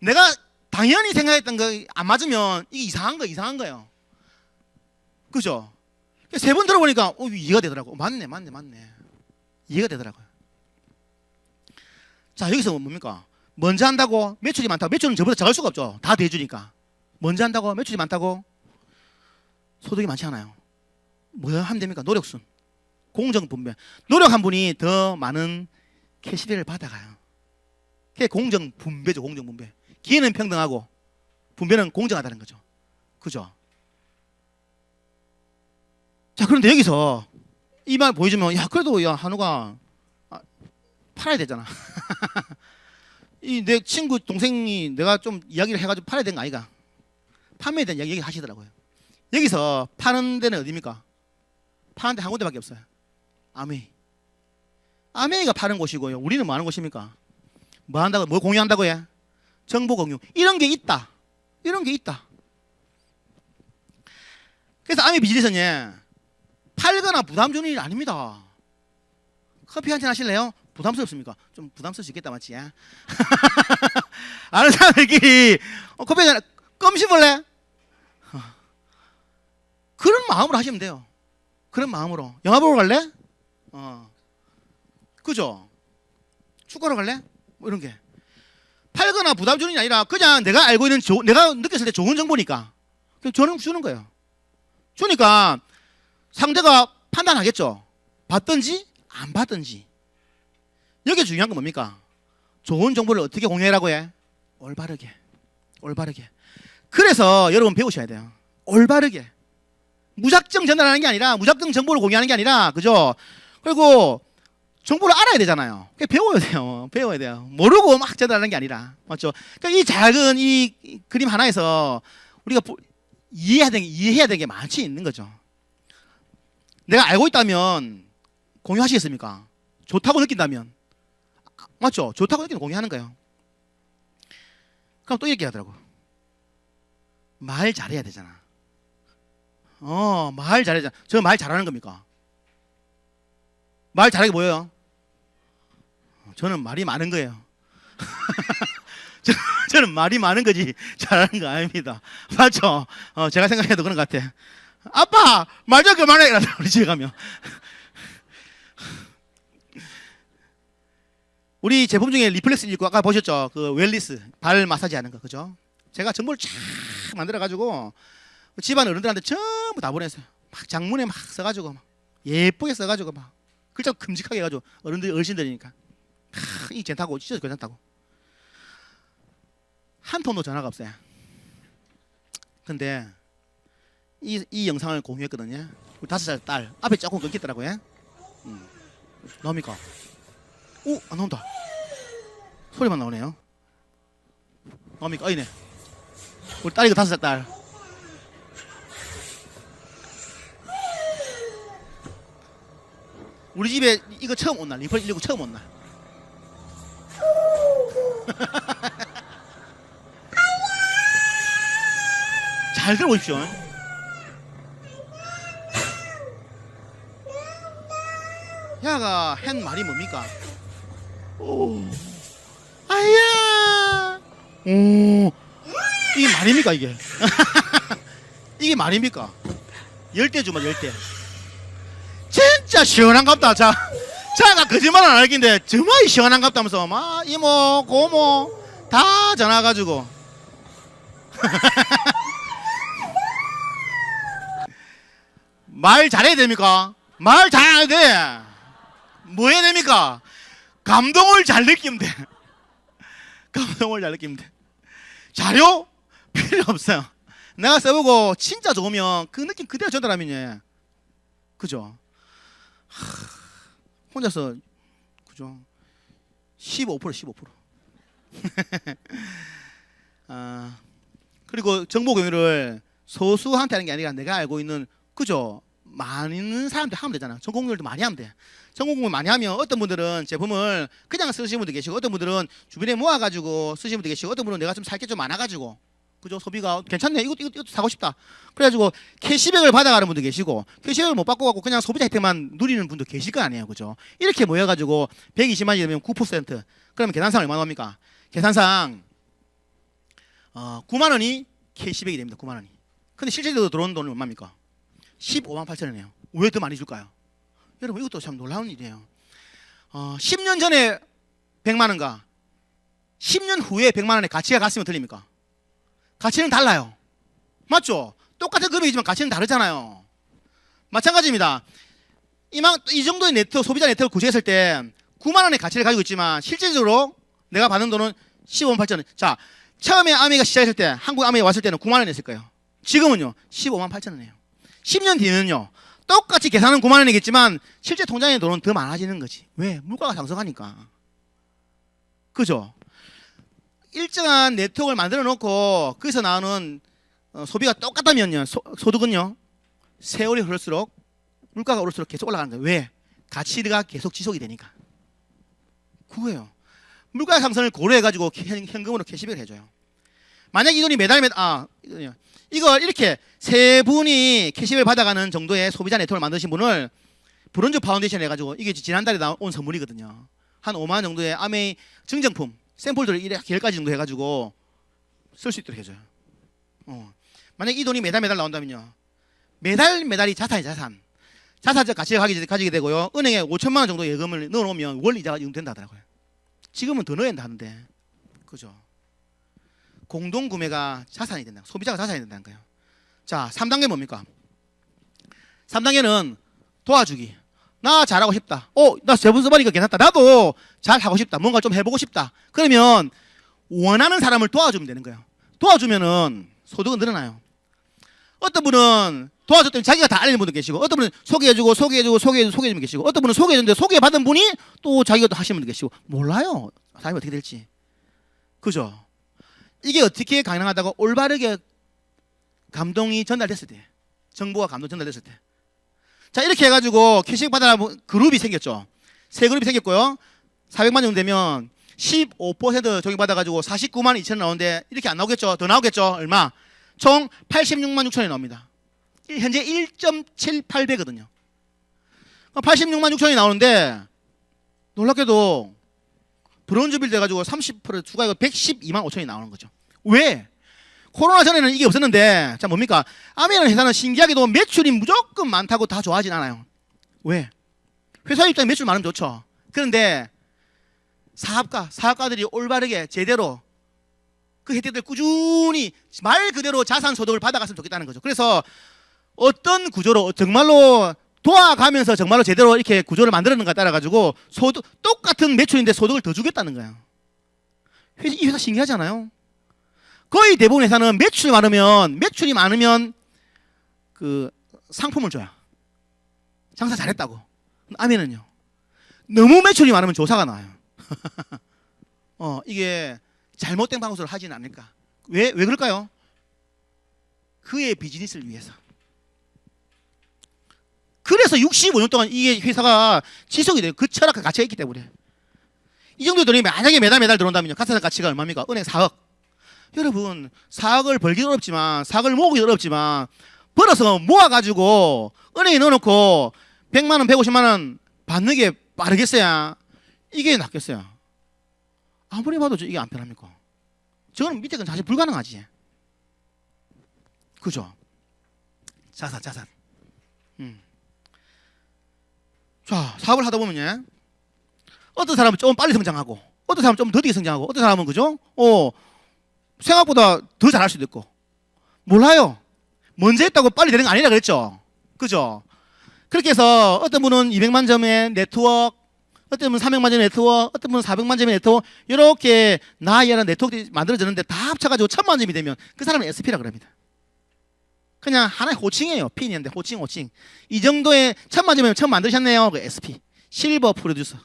내가 당연히 생각했던 거 안 맞으면 이게 이상한 거예요. 그죠? 3번 들어보니까 이해가 되더라고. 맞네. 이해가 되더라고요. 자 여기서 뭡니까? 먼저 한다고 매출이 많다고. 매출은 저보다 작을 수가 없죠. 다 대주니까. 먼저 한다고 매출이 많다고 소득이 많지 않아요. 뭐 하면 됩니까? 노력순. 공정분배. 노력한 분이 더 많은 캐시백을 받아가요. 그게 공정분배죠. 공정분배. 기회는 평등하고 분배는 공정하다는 거죠. 그죠? 자 그런데 여기서 이 말 보여주면 그래도 한우가 팔아야 되잖아. 이 내 친구 동생이 내가 좀 이야기를 해가지고 팔아야 되는 거 아이가? 판매에 대한 이야기 하시더라고요. 여기서 파는 데는 어디입니까? 파는 데 한 군데밖에 없어요. 아메이가 파는 곳이고요. 우리는 뭐 하는 곳입니까? 뭐 한다고, 뭐 공유한다고 해? 정보 공유. 이런 게 있다. 이런 게 있다. 그래서 아미 비즈니스는 팔거나 부담 주는 일이 아닙니다. 커피 한잔 하실래요? 부담스럽습니까? 좀 부담스러울 수 있겠다 맞지? 아는 사람들끼리 커피 한잔 껌 씹을래? 그런 마음으로 하시면 돼요. 그런 마음으로. 영화 보러 갈래? 그죠? 축구하러 갈래? 뭐 이런 게. 팔거나 부담 주는 게 아니라 그냥 내가 알고 있는 내가 느꼈을 때 좋은 정보니까 저는 주는 거예요. 주니까 상대가 판단하겠죠. 받든지 안 받든지. 여기 중요한 건 뭡니까? 좋은 정보를 어떻게 공유하라고 해? 올바르게. 올바르게. 그래서 여러분 배우셔야 돼요. 올바르게. 무작정 전달하는 게 아니라 무작정 정보를 공유하는 게 아니라 그죠? 그리고 정보를 알아야 되잖아요. 배워야 돼요. 배워야 돼요. 모르고 막 전달하는 게 아니라 맞죠? 그러니까 이 작은 이 그림 하나에서 우리가 이해해야 되는 게 많이 있는 거죠. 내가 알고 있다면 공유하시겠습니까? 좋다고 느낀다면 맞죠? 좋다고 느끼면 공유하는 거예요. 그럼 또 이렇게 하더라고. 말 잘해야 되잖아. 말 잘해야 되잖아. 저 말 잘하는 겁니까? 말 잘하는 게 뭐예요? 저는 말이 많은 거예요. 저는 말이 많은 거지 잘하는 거 아닙니다. 맞죠? 제가 생각해도 그런 것 같아. 아빠 말 좀 그만해 이러더라고 우리 집에 가면. 우리 제품 중에 리플렉스 있고 아까 보셨죠? 그 웰리스 발 마사지 하는 거 그죠? 제가 정보를 쫙 만들어 가지고 집안 어른들한테 전부 다 보냈어요. 막 장문에 막 써가지고 막 예쁘게 써가지고 막 글자 큼직하게 해가지고 어르신들이니까 이 괜찮다고 진짜 괜찮다고. 한 통도 전화가 없어요. 근데 이 영상을 공유했거든요. 우리 5살 딸 앞에 조금 끊겼더라고요. 나옵니까? 오, 안 나온다. 소리만 나오네요. 나옵니까? 아니네. 우리 딸이 그 5살 딸. 우리 집에 이거 처음 온 날, 리플 119 처음 온 날. 잘 들어보십시오. 야가 한 말이 뭡니까? 오, 아야, 오, 이게 말입니까 이게? 이게 말입니까? 열대 주마 열대. 진짜 시원한갑다. 자가 거짓말 안 할긴데 정말 시원한갑다면서 막 이모 고모 다 전화 가지고. 말 잘해야 됩니까? 말 잘해야 돼. 뭐 해야 됩니까? 감동을 잘 느끼면 돼. 감동을 잘 느끼면 돼. 자료 필요 없어요. 내가 써보고 진짜 좋으면 그 느낌 그대로 전달하면 그죠? 혼자서 그죠? 15%. 그리고 정보 공유를 소수한테 하는 게 아니라 내가 알고 있는 그죠? 많은 사람들 하면 되잖아. 정보 공유도 많이 하면 돼. 정보 공유 많이 하면 어떤 분들은 제품을 그냥 쓰시는 분도 계시고 어떤 분들은 주변에 모아가지고 쓰시는 분도 계시고 어떤 분은 내가 좀 살 게 좀 많아가지고 그죠? 소비가 괜찮네. 이것도 사고 싶다. 그래가지고 캐시백을 받아가는 분도 계시고 캐시백을 못 받고 갖고 그냥 소비자 혜택만 누리는 분도 계실 거 아니에요. 그죠? 이렇게 모여가지고 120만이 되면 9%. 그러면 계산상 얼마 나옵니까? 계산상 9만 원이 캐시백이 됩니다. 9만 원이. 근데 실제로 들어오는 돈은 얼마입니까? 15만 8천 원이에요. 왜 더 많이 줄까요? 여러분 이것도 참 놀라운 일이에요. 10년 전에 100만 원과 10년 후에 100만 원의 가치가 같으면 틀립니까? 가치는 달라요. 맞죠? 똑같은 금액이지만 가치는 다르잖아요. 마찬가지입니다. 이 정도의 네트워크, 소비자 네트워크를 구축했을 때 9만 원의 가치를 가지고 있지만 실질적으로 내가 받는 돈은 15만 8천 원. 자, 처음에 아미가 시작했을 때 한국 아미가 왔을 때는 9만 원이었을 거예요. 지금은요 15만 8천 원이에요. 10년 뒤는요 똑같이 계산은 9만 원이겠지만 실제 통장에 돈은 더 많아지는 거지. 왜? 물가가 상승하니까. 그죠? 일정한 네트워크를 만들어 놓고 거기서 나오는 소비가 똑같다면요 소득은요 세월이 흐를수록 물가가 오를수록 계속 올라가는 거예요. 왜? 가치가 계속 지속이 되니까. 그거예요. 물가 상승을 고려해가지고 현금으로 캐시백을 해줘요. 만약 이 돈이 이걸 이렇게 세 분이 캐시백을 받아가는 정도의 소비자 네트워크를 만드신 분을 브론즈 파운데이션 해가지고 이게 지난달에 나온 선물이거든요. 한 5만 원 정도의 아메이 증정품 샘플들을 10가지 정도 해가지고 쓸 수 있도록 해줘요. 만약 이 돈이 매달 나온다면요, 매달이 자산. 자산적 가치를 가지게 되고요. 은행에 5천만 원 정도 예금을 넣어놓으면 월 이자가 된다 하더라고요. 지금은 더 넣어야 하는데, 그죠? 공동 구매가 자산이 된다. 소비자가 자산이 된다는 거예요. 자, 3단계 뭡니까? 3단계는 도와주기. 나 잘하고 싶다. 나 세분 써보니까 괜찮다. 나도 잘하고 싶다. 뭔가 좀 해보고 싶다. 그러면 원하는 사람을 도와주면 되는 거예요. 도와주면은 소득은 늘어나요. 어떤 분은 도와줬더니 자기가 다 알리는 분도 계시고, 어떤 분은 소개해주면 계시고, 어떤 분은 소개해줬는데 소개받은 분이 또 자기가 또 하시는 분도 계시고, 몰라요. 사람이 어떻게 될지. 그죠? 이게 어떻게 가능하다고? 올바르게 감동이 전달됐을 때, 정보가 감동 전달됐을 때. 자, 이렇게 해가지고 캐시백 받아라 그룹이 생겼죠. 세 그룹이 생겼고요. 400만 정도 되면 15% 적용받아가지고 49만 2천 원 나오는데, 이렇게 안 나오겠죠? 더 나오겠죠? 얼마? 총 86만 6천원이 나옵니다. 현재 1.78배거든요. 86만 6천원이 나오는데, 놀랍게도 브론즈빌 돼가지고 30% 추가해서 112만 5천원이 나오는 거죠. 왜? 코로나 전에는 이게 없었는데, 자, 뭡니까? 아메리카는 회사는 신기하게도 매출이 무조건 많다고 다 좋아하진 않아요. 왜? 회사 입장에 매출 많으면 좋죠. 그런데 사업가들이 올바르게 제대로 그 혜택들 꾸준히 말 그대로 자산 소득을 받아갔으면 좋겠다는 거죠. 그래서 어떤 구조로 정말로 도와가면서 정말로 제대로 이렇게 구조를 만들었는가 따라 가지고 똑같은 매출인데 소득을 더 주겠다는 거예요. 이 회사 신기하지 않아요? 거의 대부분 회사는 매출이 많으면 그 상품을 줘요. 장사 잘했다고. 아멘은요, 너무 매출이 많으면 조사가 나와요. 이게 잘못된 방송을 하지는 않을까. 왜 그럴까요? 그의 비즈니스를 위해서. 그래서 65년 동안 이게 회사가 지속이 돼요. 그 철학과 가치가 있기 때문에. 이 정도 돈이 만약에 매달 들어온다면요, 가사적 가치가 얼마입니까? 은행 4억. 여러분, 4억을 벌기 어렵지만, 4억을 모으기 어렵지만, 벌어서 모아가지고 은행에 넣어놓고 100만 원, 150만 원 받는 게 빠르겠어요? 이게 낫겠어요? 아무리 봐도 이게 안 편합니까? 저는 밑에 건 사실 불가능하지. 그죠? 자산. 자, 사업을 하다 보면요, 어떤 사람은 좀 빨리 성장하고, 어떤 사람은 좀 더디게 성장하고, 어떤 사람은 그죠? 생각보다 더 잘할 수도 있고. 몰라요. 먼저 했다고 빨리 되는 거 아니라 그랬죠. 그죠? 그렇게 해서 어떤 분은 200만 점의 네트워크, 어떤 분은 300만 점의 네트워크, 어떤 분은 400만 점의 네트워크, 이렇게 나이라는 네트워크가 만들어졌는데 다 합쳐가지고 1000만 점이 되면 그 사람은 SP라 그럽니다. 그냥 하나의 호칭이에요. 핀인데 호칭. 이 정도의 1000만 점이면 처음 만드셨네요. 그 SP. 실버 프로듀서.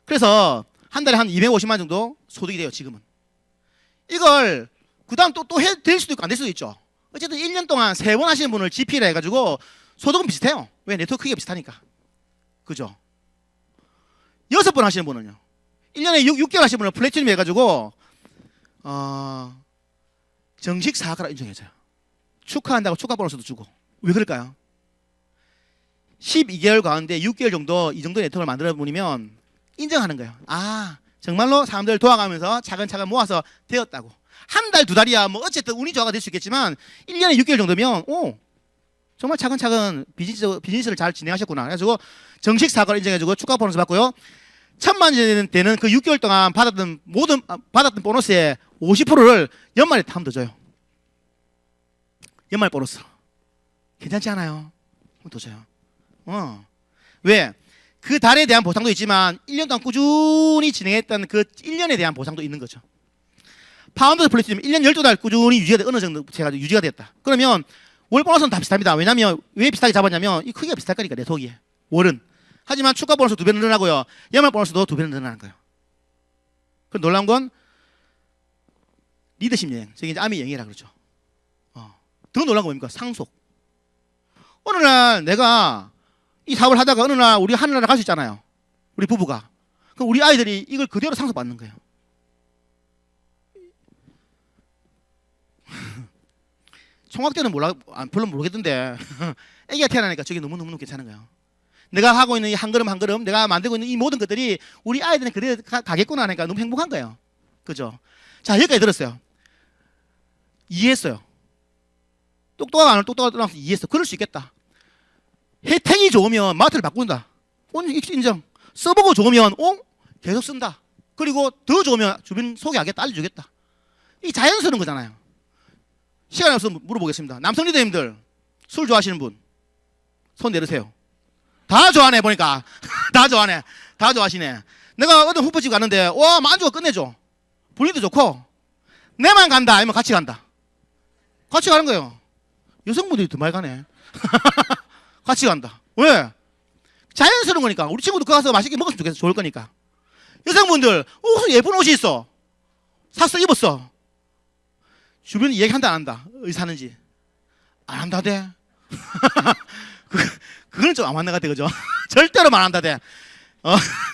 그래서 한 달에 한 250만 정도 소득이 돼요, 지금은. 이걸 그 다음 또 될 수도 있고 안 될 수도 있죠. 어쨌든 1년 동안 3번 하시는 분을 GP라 해가지고 소득은 비슷해요. 왜? 네트워크 크기가 비슷하니까. 그죠? 6번 하시는 분은요, 1년에 6개월 하시는 분은 플래티넘 해가지고 정식 사학가라 인정해줘요. 축하한다고 축하 보너스도 주고. 왜 그럴까요? 12개월 가운데 6개월 정도 이 정도 네트워크를 만들어 보면 인정하는 거예요. 정말로 사람들 도와가면서 차근차근 모아서 되었다고. 한 달, 두 달이야 뭐 어쨌든 운이 좋아가 될 수 있겠지만 1년에 6개월 정도면 정말 차근차근 비즈니스를 잘 진행하셨구나. 그래가지고 정식 사과를 인정해주고 축하 보너스 받고요. 1000만 되는 그 6개월 동안 받았던 보너스의 50%를 연말에 한 번 더 줘요. 연말 보너스. 괜찮지 않아요? 더 줘요. 왜? 그 달에 대한 보상도 있지만 1년 동안 꾸준히 진행했던 그 1년에 대한 보상도 있는 거죠. 파운드 플래티넘 1년 12달 꾸준히 어느 정도 제가 유지가 됐다. 그러면 월 보너스는 다 비슷합니다. 왜냐면 왜 비슷하게 잡았냐면 이 크기가 비슷할 거니까 네트워크에. 월은. 하지만 추가 보너스 2배는 늘어나고요. 연말 보너스도 2배는 늘어나는 거예요. 그 놀라운 건 리더십 여행. 저게 이제 아미 여행이라 그러죠. 더 놀라운 건 뭡니까? 상속. 어느 날 내가 이 사업을 하다가 어느 날 우리 하늘나라 갈 수 있잖아요. 우리 부부가. 그럼 우리 아이들이 이걸 그대로 상속받는 거예요. 총각 때는 별로 모르겠던데 애기가 태어나니까 저게 너무너무 괜찮은 거예요. 내가 하고 있는 이 한 걸음 한 걸음, 내가 만들고 있는 이 모든 것들이 우리 아이들은 그대로 가겠구나 하니까 너무 행복한 거예요. 그죠? 자, 여기까지 들었어요. 이해했어요. 똑똑하고 안 똑똑하고 이해했어. 그럴 수 있겠다. 혜택이 좋으면 마트를 바꾼다. 인정. 써보고 좋으면 계속 쓴다. 그리고 더 좋으면 주변 소개하겠다, 알려주겠다. 이 자연스러운 거잖아요. 시간이 없어서 물어보겠습니다. 남성 리더님들 술 좋아하시는 분 손 내리세요. 다 좋아하네 보니까. 다 좋아하네. 다 좋아하시네. 내가 어떤 호프집 갔는데 와 만주가 끝내줘. 분위기도 좋고 내만 간다 아니면 같이 간다. 같이 가는 거예요. 여성분들이 더 많이 가네. 같이 간다. 왜? 자연스러운 거니까. 우리 친구도 거기 가서 맛있게 먹었으면 좋겠어. 좋을 거니까. 여성분들 옷 예쁜 옷이 있어. 샀어 입었어. 주변에 얘기한다 안 한다. 어디서 사는지 안 한다대. 그거는 좀 안 맞는 것 같아. 그죠? 절대로 안 한다대.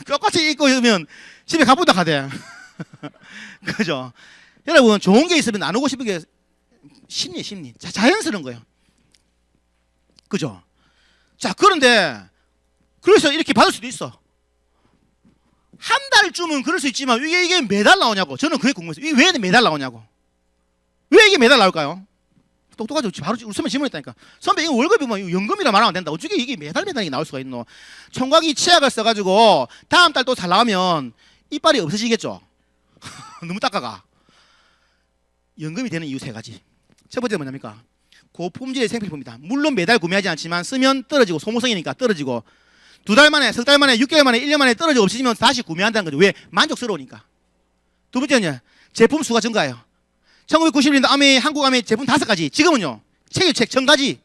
똑같이 입고 있으면 집에 가보다 가대. 그죠? 여러분 좋은 게 있으면 나누고 싶은 게 심리. 자연스러운 거예요. 그죠? 자, 그런데 그래서 이렇게 받을 수도 있어. 한 달쯤은 그럴 수 있지만 이게 매달 나오냐고. 저는 그게 궁금했어요. 이게 왜 매달 나오냐고. 왜 이게 매달 나올까요? 똑똑하죠. 바로 우리 선배 질문했다니까. 선배 이거 월급이면 연금이라 말하면 안 된다. 어떻게 이게 매달 나올 수가 있노? 총각이 치약을 써가지고 다음 달 또 잘 나가면 이빨이 없어지겠죠. 너무 닦아가. 연금이 되는 이유 3가지. 첫 번째는 뭐냐니까 고품질의 생필품이다. 물론 매달 구매하지 않지만 쓰면 떨어지고 소모성이니까 떨어지고 2달 만에, 석 달 만에, 6개월 만에, 1년 만에 떨어지고 없어지면 다시 구매한다는 거죠. 왜? 만족스러우니까. 두 번째는요. 제품 수가 증가해요. 1990년대 한국 아메 제품 5가지. 지금은요. 책 1000가지.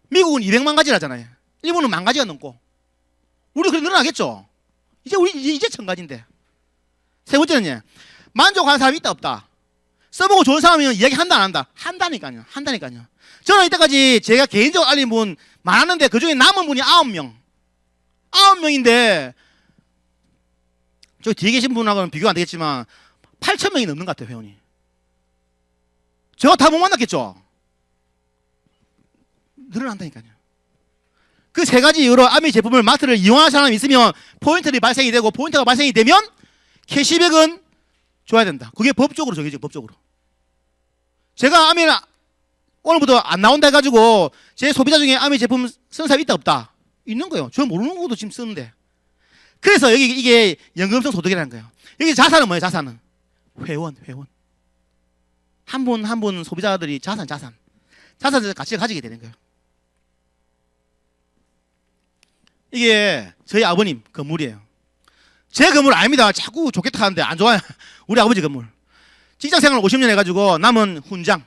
미국은 200만 가지라잖아요. 일본은 10,000가지가 넘고. 우리 그래 늘어나겠죠. 이제 1000가지인데. 세 번째는요. 만족하는 사람이 있다 없다. 써보고 좋은 사람이면 이야기 한다 안 한다? 한다니까요. 저는 이때까지 제가 개인적으로 알린 분 많았는데 그중에 남은 분이 9명. 9명인데 저 뒤에 계신 분하고는 비교가 안 되겠지만 8,000명이 넘는 것 같아요. 회원이. 제가 다 못 만났겠죠. 늘어난다니까요. 그 3가지 이유로 아미 제품을 마트를 이용하는 사람이 있으면 포인트가 발생이 되고 포인트가 발생이 되면 캐시백은 줘야 된다. 그게 법적으로 정해져. 법적으로. 제가 아미를 오늘부터 안 나온다 해가지고 제 소비자 중에 아미 제품 쓰는 사람이 있다 없다? 있는 거예요. 저 모르는 것도 지금 쓰는데. 그래서 여기 이게 연금성 소득이라는 거예요. 여기 자산은 뭐예요? 자산은 회원. 한 분 소비자들이 자산을 가치를 가지게 되는 거예요. 이게 저희 아버님 건물이에요. 제 건물 아닙니다. 자꾸 좋겠다 하는데 안 좋아요. 우리 아버지 건물. 직장생활 50년 해가지고 남은 훈장.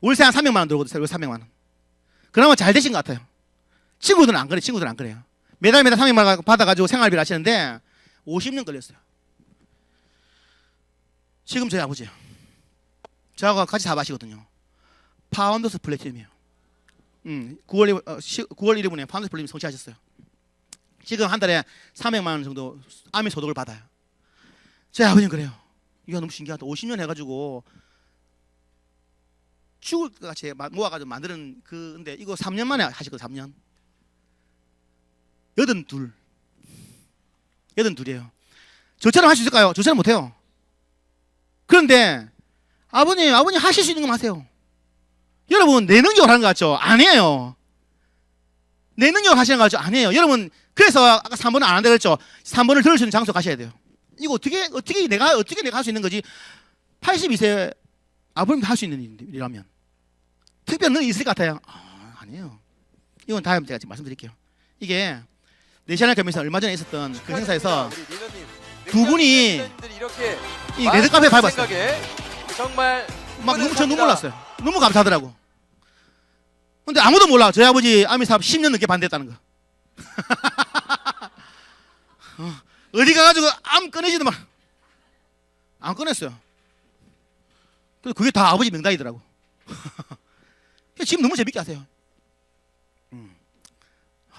월세 한 300만 원 들어오거든요. 300만 원. 그나마 잘 되신 것 같아요. 친구들은 안 그래요. 매달 300만 원 받아가지고 생활비를 하시는데 50년 걸렸어요. 지금 저희 아버지요. 저하고 같이 다 마시거든요. 파운더스 플래티넘이에요. 9월 1일분에 파운더스 플래티넘 성취하셨어요. 지금 한 달에 300만 원 정도 아미 소득을 받아요. 저희 아버님 그래요. 이거 너무 신기하다. 50년 해가지고 죽을 것 같이 모아가지고 만드는 근데 이거 3년 만에 하시거든요. 3년. 82이에요. 저처럼 할 수 있을까요? 저처럼 못해요. 그런데 아버님 하실 수 있는 거 하세요. 여러분 내 능력을 하는 거 같죠? 아니에요. 내 능력을 하시는 거 같죠? 아니에요. 여러분 그래서 아까 3번은 안 한다고 했죠? 3번을 들을 수 있는 장소 가셔야 돼요. 이거 어떻게 내가 할 수 있는 거지? 82세 아버님도 할 수 있는 일이라면 특별한 능력이 있을 것 같아요. 아니에요. 이건 다음에 제가 지금 말씀드릴게요. 이게 내셔널 겸에서 얼마 전에 있었던 그 행사에서 두 분이 이 레드카페에 밟았어요. 정말 전 눈물 났어요. 너무 감사하더라고. 근데 아무도 몰라. 저희 아버지 아미 사업 10년 넘게 반대했다는 거. 어디 가가지고 암 꺼내지도 마. 안 꺼냈어요. 그게 다 아버지 명단이더라고. 지금 너무 재밌게 하세요.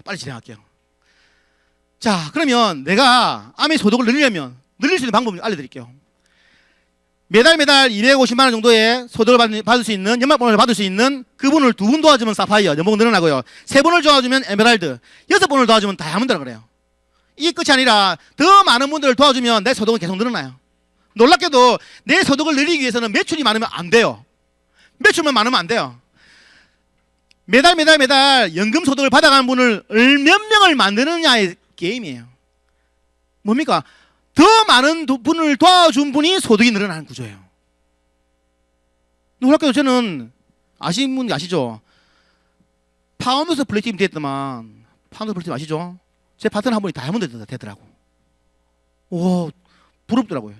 빨리 진행할게요. 자, 그러면 내가 암의 소득을 늘리려면 늘릴 수 있는 방법을 알려드릴게요. 매달 250만 원 정도의 소득을 받을 수 있는, 연말보너를 받을 수 있는 그분을 2분 도와주면 사파이어, 연봉 늘어나고요. 3분을 도와주면 에메랄드, 6분을 도와주면 다이아몬드라 그래요. 이게 끝이 아니라 더 많은 분들을 도와주면 내 소득은 계속 늘어나요. 놀랍게도 내 소득을 늘리기 위해서는 매출이 많으면 안 돼요. 매출만 많으면 안 돼요. 매달 연금 소득을 받아가는 분을 몇 명을 만드느냐의 게임이에요. 뭡니까? 더 많은 분을 도와준 분이 소득이 늘어나는 구조예요. 놀랍게도 저는 아시는 분 아시죠? 파운드에서 플래티넘 됐더만, 파운드 플래티넘 아시죠? 제 파트너 한 분이 다이아몬드 되더라고. 오, 부럽더라고요.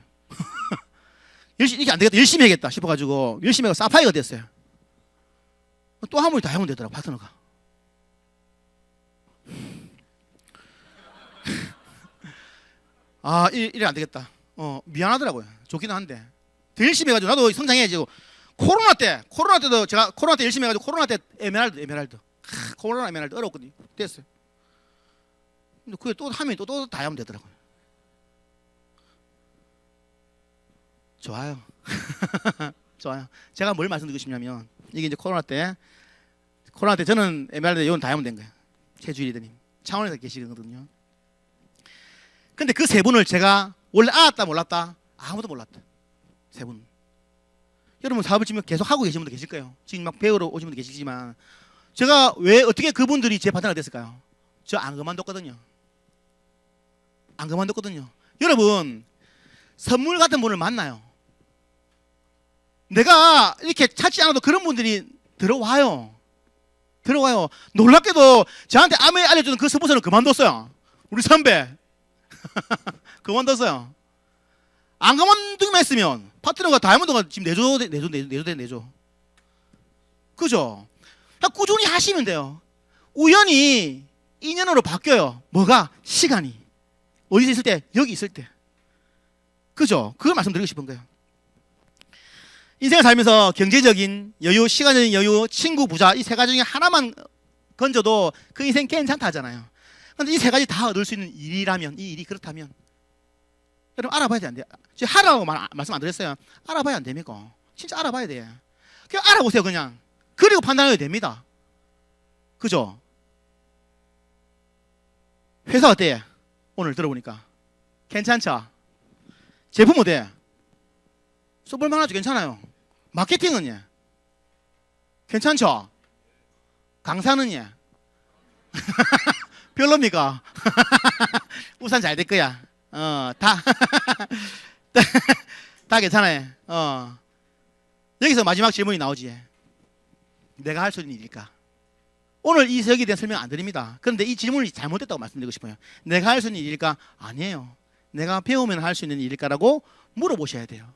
이게 안 되겠다, 열심히 해야겠다 싶어가지고 열심히 해서 사파이어가 됐어요. 또 한 분이 다이아몬드 되더라고, 파트너가. 아, 이래 안 되겠다. 미안하더라고요. 좋기는 한데. 더 열심히 해가지고 나도 성장해야지. 코로나 때도 제가 코로나 때 열심히 해가지고 코로나 때 에메랄드. 코로나 에메랄드 어려웠거든요. 됐어요. 근데 그게 또 하면 또 다이아몬드 되더라고요. 좋아요. 좋아요. 제가 뭘 말씀드리고 싶냐면, 이게 이제 코로나 때 저는 에메랄드 요건 다이아몬드 된 거예요. 최주일 리더님. 창원에서 계시거든요. 근데 그 세 분을 제가 원래 알았다 몰랐다? 아무도 몰랐다. 세 분. 여러분 사업을 지금 계속 하고 계신 분도 계실 거예요. 지금 막 배우러 오신 분도 계시지만, 제가 왜 어떻게 그분들이 제 파트너가 됐을까요? 저 안 그만뒀거든요. 안 그만뒀거든요. 여러분 선물 같은 분을 만나요. 내가 이렇게 찾지 않아도 그런 분들이 들어와요. 놀랍게도 저한테 아메 알려주는 그 스폰서는 그만뒀어요. 우리 선배. 그만뒀어요. 안 그만두기만 했으면 파트너가 다이아몬드가 지금 내줘. 그죠? 꾸준히 하시면 돼요. 우연히 인연으로 바뀌어요. 뭐가? 시간이. 어디서 있을 때? 여기 있을 때. 그죠? 그걸 말씀드리고 싶은 거예요. 인생을 살면서 경제적인 여유, 시간적인 여유, 친구, 부자 이 세 가지 중에 하나만 건져도 그 인생 괜찮다 하잖아요. 근데 이 세 가지 다 얻을 수 있는 일이라면, 이 일이 그렇다면 여러분 알아봐야 돼, 안 돼? 제가 하라고 말씀 안 드렸어요. 알아봐야 안 됩니까? 진짜 알아봐야 돼. 그냥 알아보세요, 그냥. 그리고 판단해야 됩니다. 그죠? 회사 어때? 오늘 들어보니까 괜찮죠? 제품 어때? 써볼만 하죠? 괜찮아요. 마케팅은 예? 괜찮죠? 강사는 예? 별로입니까? 우산 잘 될 거야. 다 괜찮아요. 여기서 마지막 질문이 나오지. 내가 할 수 있는 일일까? 오늘 이 석에 대한 설명 안 드립니다. 그런데 이 질문이 잘못됐다고 말씀드리고 싶어요. 내가 할 수 있는 일일까? 아니에요. 내가 배우면 할 수 있는 일일까라고 물어보셔야 돼요.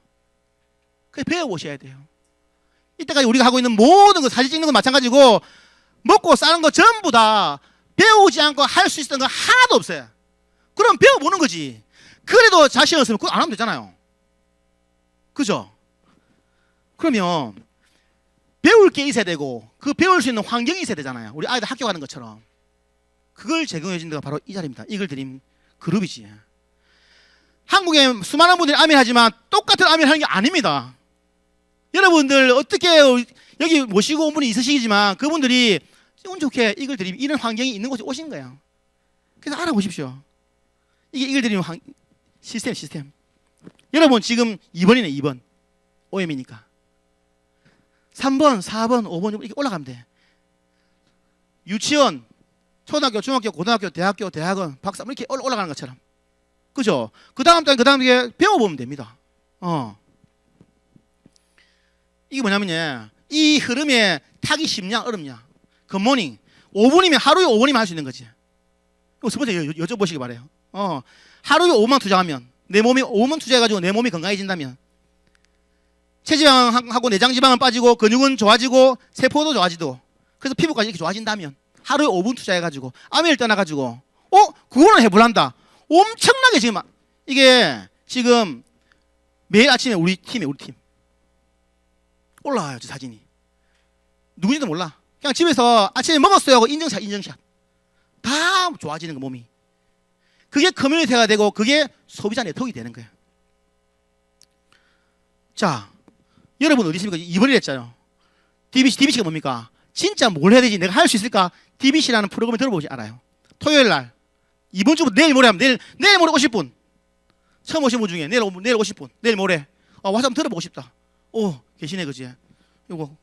그래서 배워보셔야 돼요. 이때까지 우리가 하고 있는 모든 거, 사진 찍는 거 마찬가지고 먹고 사는 거 전부 다 배우지 않고 할 수 있었던 거 하나도 없어요. 그럼 배워보는 거지. 그래도 자신 없으면 그거 안 하면 되잖아요. 그죠? 그러면 배울 게 있어야 되고 그 배울 수 있는 환경이 있어야 되잖아요. 우리 아이들 학교 가는 것처럼. 그걸 제공해 준 데가 바로 이 자리입니다. 이글 드림 그룹이지. 한국에 수많은 분들이 아멘하지만 똑같은 아멘 하는 게 아닙니다. 여러분들 어떻게 여기 모시고 온 분이 있으시지만 그분들이 운 좋게 이글 드림 이런 환경이 있는 곳에 오신 거예요. 그래서 알아보십시오. 이게 이글 드림 시스템. 여러분 지금 2번이네 2번. OM이니까. 3번, 4번, 5번 이렇게 올라가면 돼. 유치원, 초등학교, 중학교, 고등학교, 대학교, 대학원, 박사 이렇게 올라가는 것처럼. 그죠? 그 다음 게 배워보면 됩니다. 이게 뭐냐면요. 이 흐름에 타기 쉽냐 어렵냐. 굿모닝 5분이면 하루에 5분이면 할 수 있는 거지. 첫 번째 여쭤보시기 바래요. 하루에 5만 투자하면 내 몸이 5만 투자해가지고 내 몸이 건강해진다면 체지방하고 내장지방은 빠지고 근육은 좋아지고 세포도 좋아지고 그래서 피부까지 이렇게 좋아진다면 하루에 5분 투자해가지고 아메를 떠나가지고 그거는 해볼란다. 엄청나게 지금 이게 지금 매일 아침에 우리 팀 올라와요. 저 사진이 누군지도 몰라. 그냥 집에서 아침에 먹었어요 하고 인증샷 다 좋아지는 거 몸이. 그게 커뮤니티가 되고 그게 소비자 네트워크가 되는 거예요. 자, 여러분 어디 있습니까? 이번에 했잖아요. DBC가 뭡니까? 진짜 뭘 해야 되지? 내가 할 수 있을까? DBC라는 프로그램을 들어보지 알아요. 토요일 날, 이번 주부터 내일 모레 하면 내일 모레 오실 분, 처음 오신 분 중에 내일 오실 분, 내일 모레 와서 한번 들어보고 싶다. 오, 계시네, 그지? 요거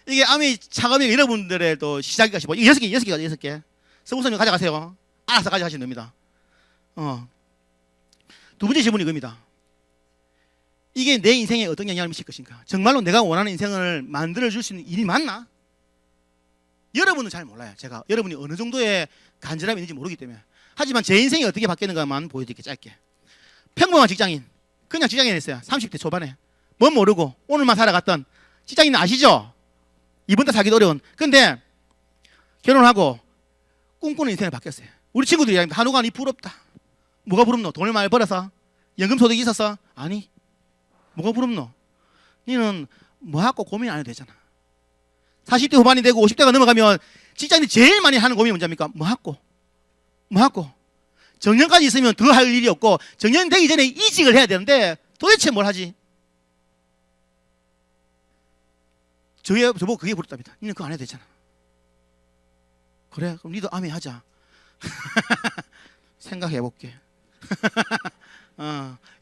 이게 암이 차감이 여러분들의 또 시작이가 싶어. 6개. 성우선님 가져가세요. 알아서 가져가시면 됩니다. 두 번째 질문이 이겁니다. 이게 내 인생에 어떤 영향을 미칠 것인가? 정말로 내가 원하는 인생을 만들어줄 수 있는 일이 맞나? 여러분은 잘 몰라요. 제가 여러분이 어느 정도의 간절함이 있는지 모르기 때문에. 하지만 제 인생이 어떻게 바뀌는가만 보여드릴게요. 짧게. 평범한 직장인, 그냥 직장인 했어요. 30대 초반에 뭔 모르고 오늘만 살아갔던 직장인 아시죠? 이번 달 살기도 어려운. 근데 결혼하고 꿈꾸는 인생을 바뀌었어요. 우리 친구들이 이야기합니다. 한우가 니 부럽다. 뭐가 부럽노? 돈을 많이 벌어서? 연금소득이 있어서? 아니, 뭐가 부럽노? 니는 뭐 하고 고민 안 해도 되잖아. 40대 후반이 되고 50대가 넘어가면 직장인이 제일 많이 하는 고민이 뭔지입니까? 뭐 하고 정년까지 있으면 더 할 일이 없고 정년 되기 전에 이직을 해야 되는데 도대체 뭘 하지? 저보고 그게 부럽답니다. 니는 그거 안 해도 되잖아. 그래, 그럼 니도 아멘 하자. 생각해볼게.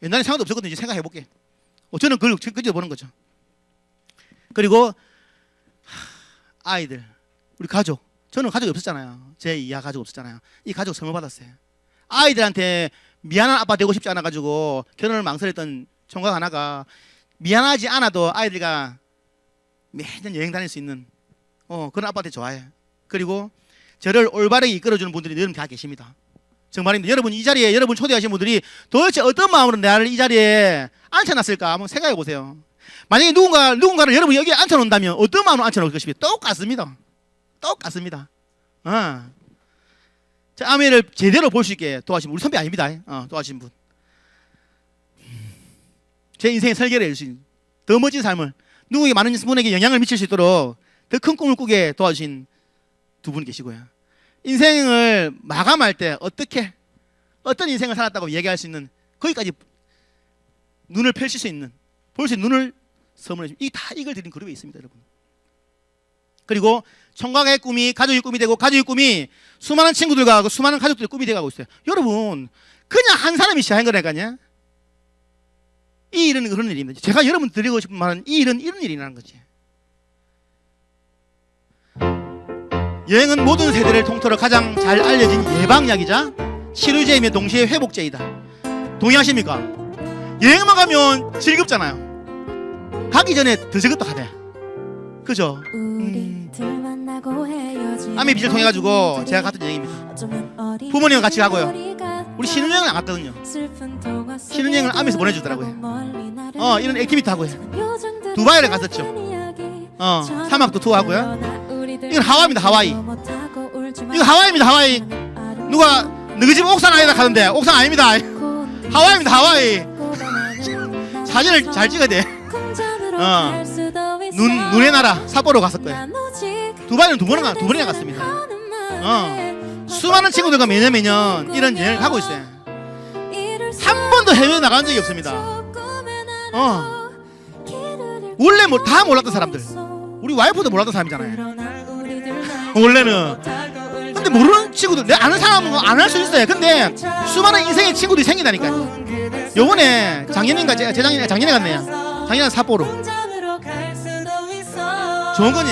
옛날에 생각도 없었거든요. 이제 생각해볼게. 저는 그걸 그저 보는 거죠. 그리고 아이들, 우리 가족. 저는 가족이 없었잖아요. 제 이하 가족 없었잖아요. 이 가족 선물 받았어요. 아이들한테 미안한 아빠 되고 싶지 않아가지고 결혼을 망설였던 총각 하나가 미안하지 않아도 아이들과 매년 여행 다닐 수 있는 그런 아빠한테 좋아해. 그리고 저를 올바르게 이끌어주는 분들이 늘 다 계십니다. 정말입니다. 여러분 이 자리에 여러분 초대하신 분들이 도대체 어떤 마음으로 나를 이 자리에 앉혀놨을까 한번 생각해 보세요. 만약에 누군가를 여러분이 여기에 앉혀놓는다면 어떤 마음으로 앉혀놓을 것입니까? 똑같습니다. 자, 아멘을 제대로 볼 수 있게 도와주신 분, 우리 선배 아닙니다. 도와주신 분. 제 인생의 설계를 해주신 더 멋진 삶을 누구에게 많은 분에게 영향을 미칠 수 있도록 더 큰 꿈을 꾸게 도와주신 두 분 계시고요. 인생을 마감할 때 어떤 인생을 살았다고 얘기할 수 있는 거기까지 눈을 펼칠 수 있는 볼 수 있는 눈을 선물해 주신 이걸 드린 그룹에 있습니다, 여러분. 그리고 총각의 꿈이 가족의 꿈이 되고 가족의 꿈이 수많은 친구들과 그 수많은 가족들의 꿈이 되어가고 있어요. 여러분 그냥 한 사람이 시작한 거라니까요. 이 일은 그런 일입니다. 제가 여러분 드리고 싶은 말은 이 일은 이런 일이라는 거지. 여행은 모든 세대를 통틀어 가장 잘 알려진 예방약이자 치료제이며 동시에 회복제이다. 동의하십니까? 여행만 가면 즐겁잖아요. 가기 전에 더 즐겁다 하대. 그죠? 암의 빛을 통해 가지고 제가 갔던 여행입니다. 부모님과 같이 가고요. 우리 신혼여행을 안 갔거든요. 신혼여행을 암에서 보내주더라고요. 이런 액티비티 하고요. 두바이를 갔었죠. 사막도 투어하고요. 이건 하와이입니다. 이거 하와이입니다. 하와이. 누가 너희 집 옥상 아니다 하던데 옥상 아닙니다. 하와이입니다. 하와이. 사진을 잘 찍어야 돼. 눈의 나라 삿포로 갔었고요. 두바이는 두 번이나 갔습니다. 수많은 친구들과 매년 이런 여행을 하고 있어요. 한 번도 해외에 나간 적이 없습니다. 원래 다 몰랐던 사람들. 우리 와이프도 몰랐던 사람이잖아요. 원래는. 근데 모르는 친구들, 내가 아는 사람은 안 할 수 있어요. 근데 수많은 인생의 친구들이 생긴다니까요. 요번에 작년에 갔네요. 작년에 삿포로. 좋은 거니.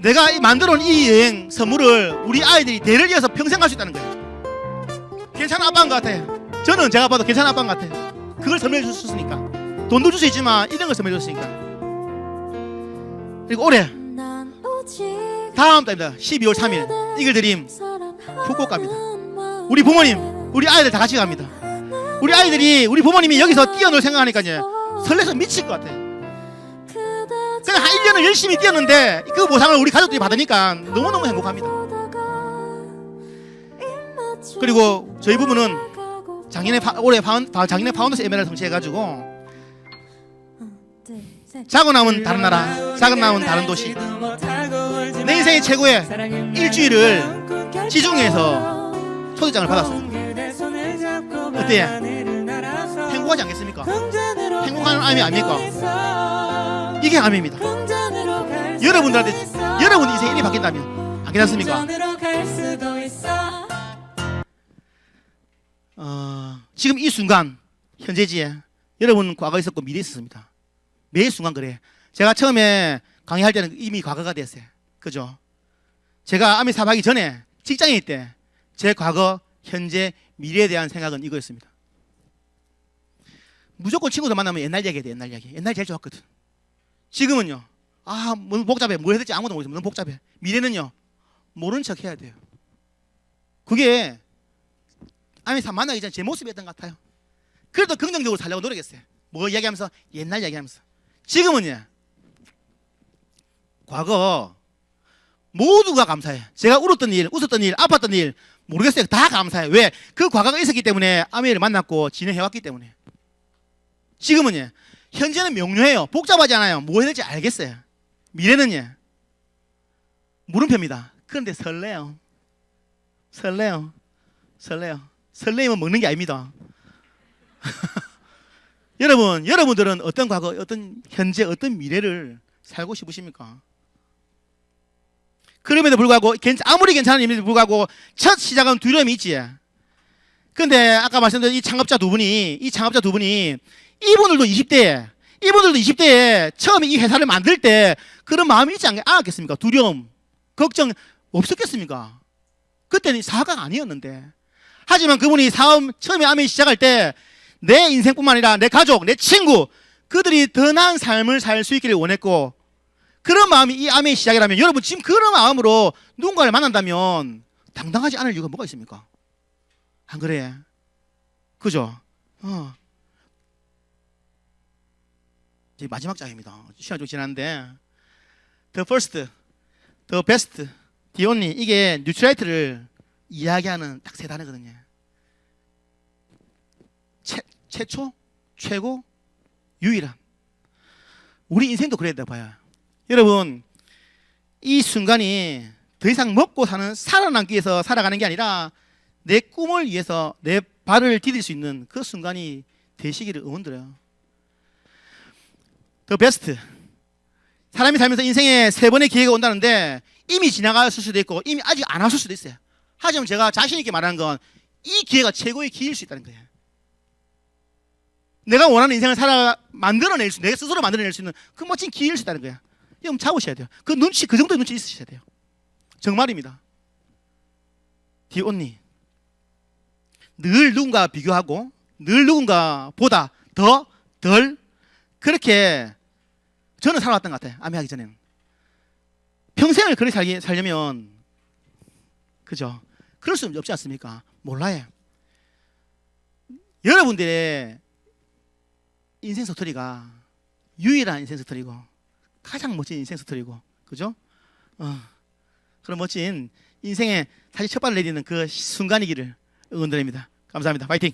내가 만들어온 이 여행 선물을 우리 아이들이 대를 이어서 평생 갈 수 있다는 거예요. 괜찮은 아빠인 것 같아요. 저는 제가 봐도 괜찮은 아빠인 것 같아요. 그걸 선물해 줄 수 있으니까. 돈도 줄 수 있지만 이런 걸 선물해 줬으니까. 그리고 올해 다음 달입니다. 12월 3일 이글 드림 후쿠오카입니다. 우리 부모님, 우리 아이들 다 같이 갑니다. 우리 아이들이 우리 부모님이 여기서 뛰어놀 생각하니까요 설레서 미칠 것 같아요. 그냥 한 1년을 열심히 뛰었는데 그 보상을 우리 가족들이 받으니까 너무너무 행복합니다. 그리고 저희 부부는 올해 작년에 파운더스 에메랄드 성취해가지고 자고 나면 다른 나라, 작은 나면 다른 도시. 내 인생의 최고의 일주일을 지중해에서 초대장을 받았어요. 어때요? 행복하지 않겠습니까? 행복한 암이 아닙니까? 이게 암입니다. 여러분들한테 여러분 인생 일이 바뀐다면 안 괜찮습니까? 지금 이 순간 현재지에 여러분 과거에 있었고 미래에 있었습니다. 매 순간 그래. 제가 처음에 강의할 때는 이미 과거가 됐어요. 그죠? 제가 암이 사망하기 전에 직장인 때 제 과거, 현재, 미래에 대한 생각은 이거였습니다. 무조건 친구들 만나면 옛날 얘기해야 돼. 옛날 얘기. 옛날이 제일 좋았거든. 지금은요. 너무 복잡해. 뭘 해야 될지 아무도 모르겠어. 너무 복잡해. 미래는요. 모른 척 해야 돼요. 그게 암이 만나기 전에 제 모습이었던 것 같아요. 그래도 긍정적으로 살려고 노력했어요. 뭐 이야기하면서? 옛날 이야기하면서. 지금은요. 과거 모두가 감사해. 제가 울었던 일, 웃었던 일, 아팠던 일 모르겠어요. 다 감사해. 왜? 그 과거가 있었기 때문에 아미를 만났고 진행해왔기 때문에. 지금은요. 현재는 명료해요. 복잡하지 않아요. 뭐 해야 될지 알겠어요. 미래는요. 물음표입니다. 그런데 설레요. 설레요. 설레면 먹는 게 아닙니다. 여러분들은 어떤 과거, 어떤 현재, 어떤 미래를 살고 싶으십니까? 그럼에도 불구하고 아무리 괜찮은 일임에도 불구하고 첫 시작은 두려움이 있지. 근데 아까 말씀드린 이 창업자 두 분이 이분들도 20대에 처음에 이 회사를 만들 때 그런 마음이 있지 않았겠습니까? 두려움, 걱정 없었겠습니까? 그때는 사업가가 아니었는데. 하지만 그분이 처음에 암이 시작할 때 내 인생뿐만 아니라 내 가족, 내 친구 그들이 더 나은 삶을 살 수 있기를 원했고, 그런 마음이 이 암의 시작이라면 여러분 지금 그런 마음으로 누군가를 만난다면 당당하지 않을 이유가 뭐가 있습니까? 안 그래? 그죠? 이제 마지막 장입니다. 시간 좀 지났는데 The first, the best, the only 이게 뉴트라이트를 이야기하는 딱 세 단어거든요. 최초, 최고, 유일한. 우리 인생도 그래야 된다 봐요. 여러분 이 순간이 더 이상 먹고 살아남기 위해서 살아가는 게 아니라 내 꿈을 위해서 내 발을 디딜 수 있는 그 순간이 되시기를 응원드려요. The best. 사람이 살면서 인생에 3번의 기회가 온다는데 이미 지나갔을 수도 있고 이미 아직 안 왔을 수도 있어요. 하지만 제가 자신 있게 말하는 건 이 기회가 최고의 기회일 수 있다는 거예요. 내가 원하는 인생을 내 스스로 만들어낼 수 있는 그 멋진 기회일 수 있다는 거야. 이거 잡으셔야 돼요. 그 정도의 눈치 있으셔야 돼요. 정말입니다. The only. 늘 누군가 비교하고 늘 누군가보다 덜 그렇게 저는 살아왔던 것 같아요. 암이 하기 전에는. 평생을 그렇게 살려면 그죠? 그럴 수 없지 않습니까? 몰라요. 여러분들의 인생 스토리가 유일한 인생 스토리고 가장 멋진 인생 스토리고 그죠? 그런 멋진 인생의 사실 첫 발을 내디는 그 순간이기를 응원드립니다. 감사합니다. 파이팅!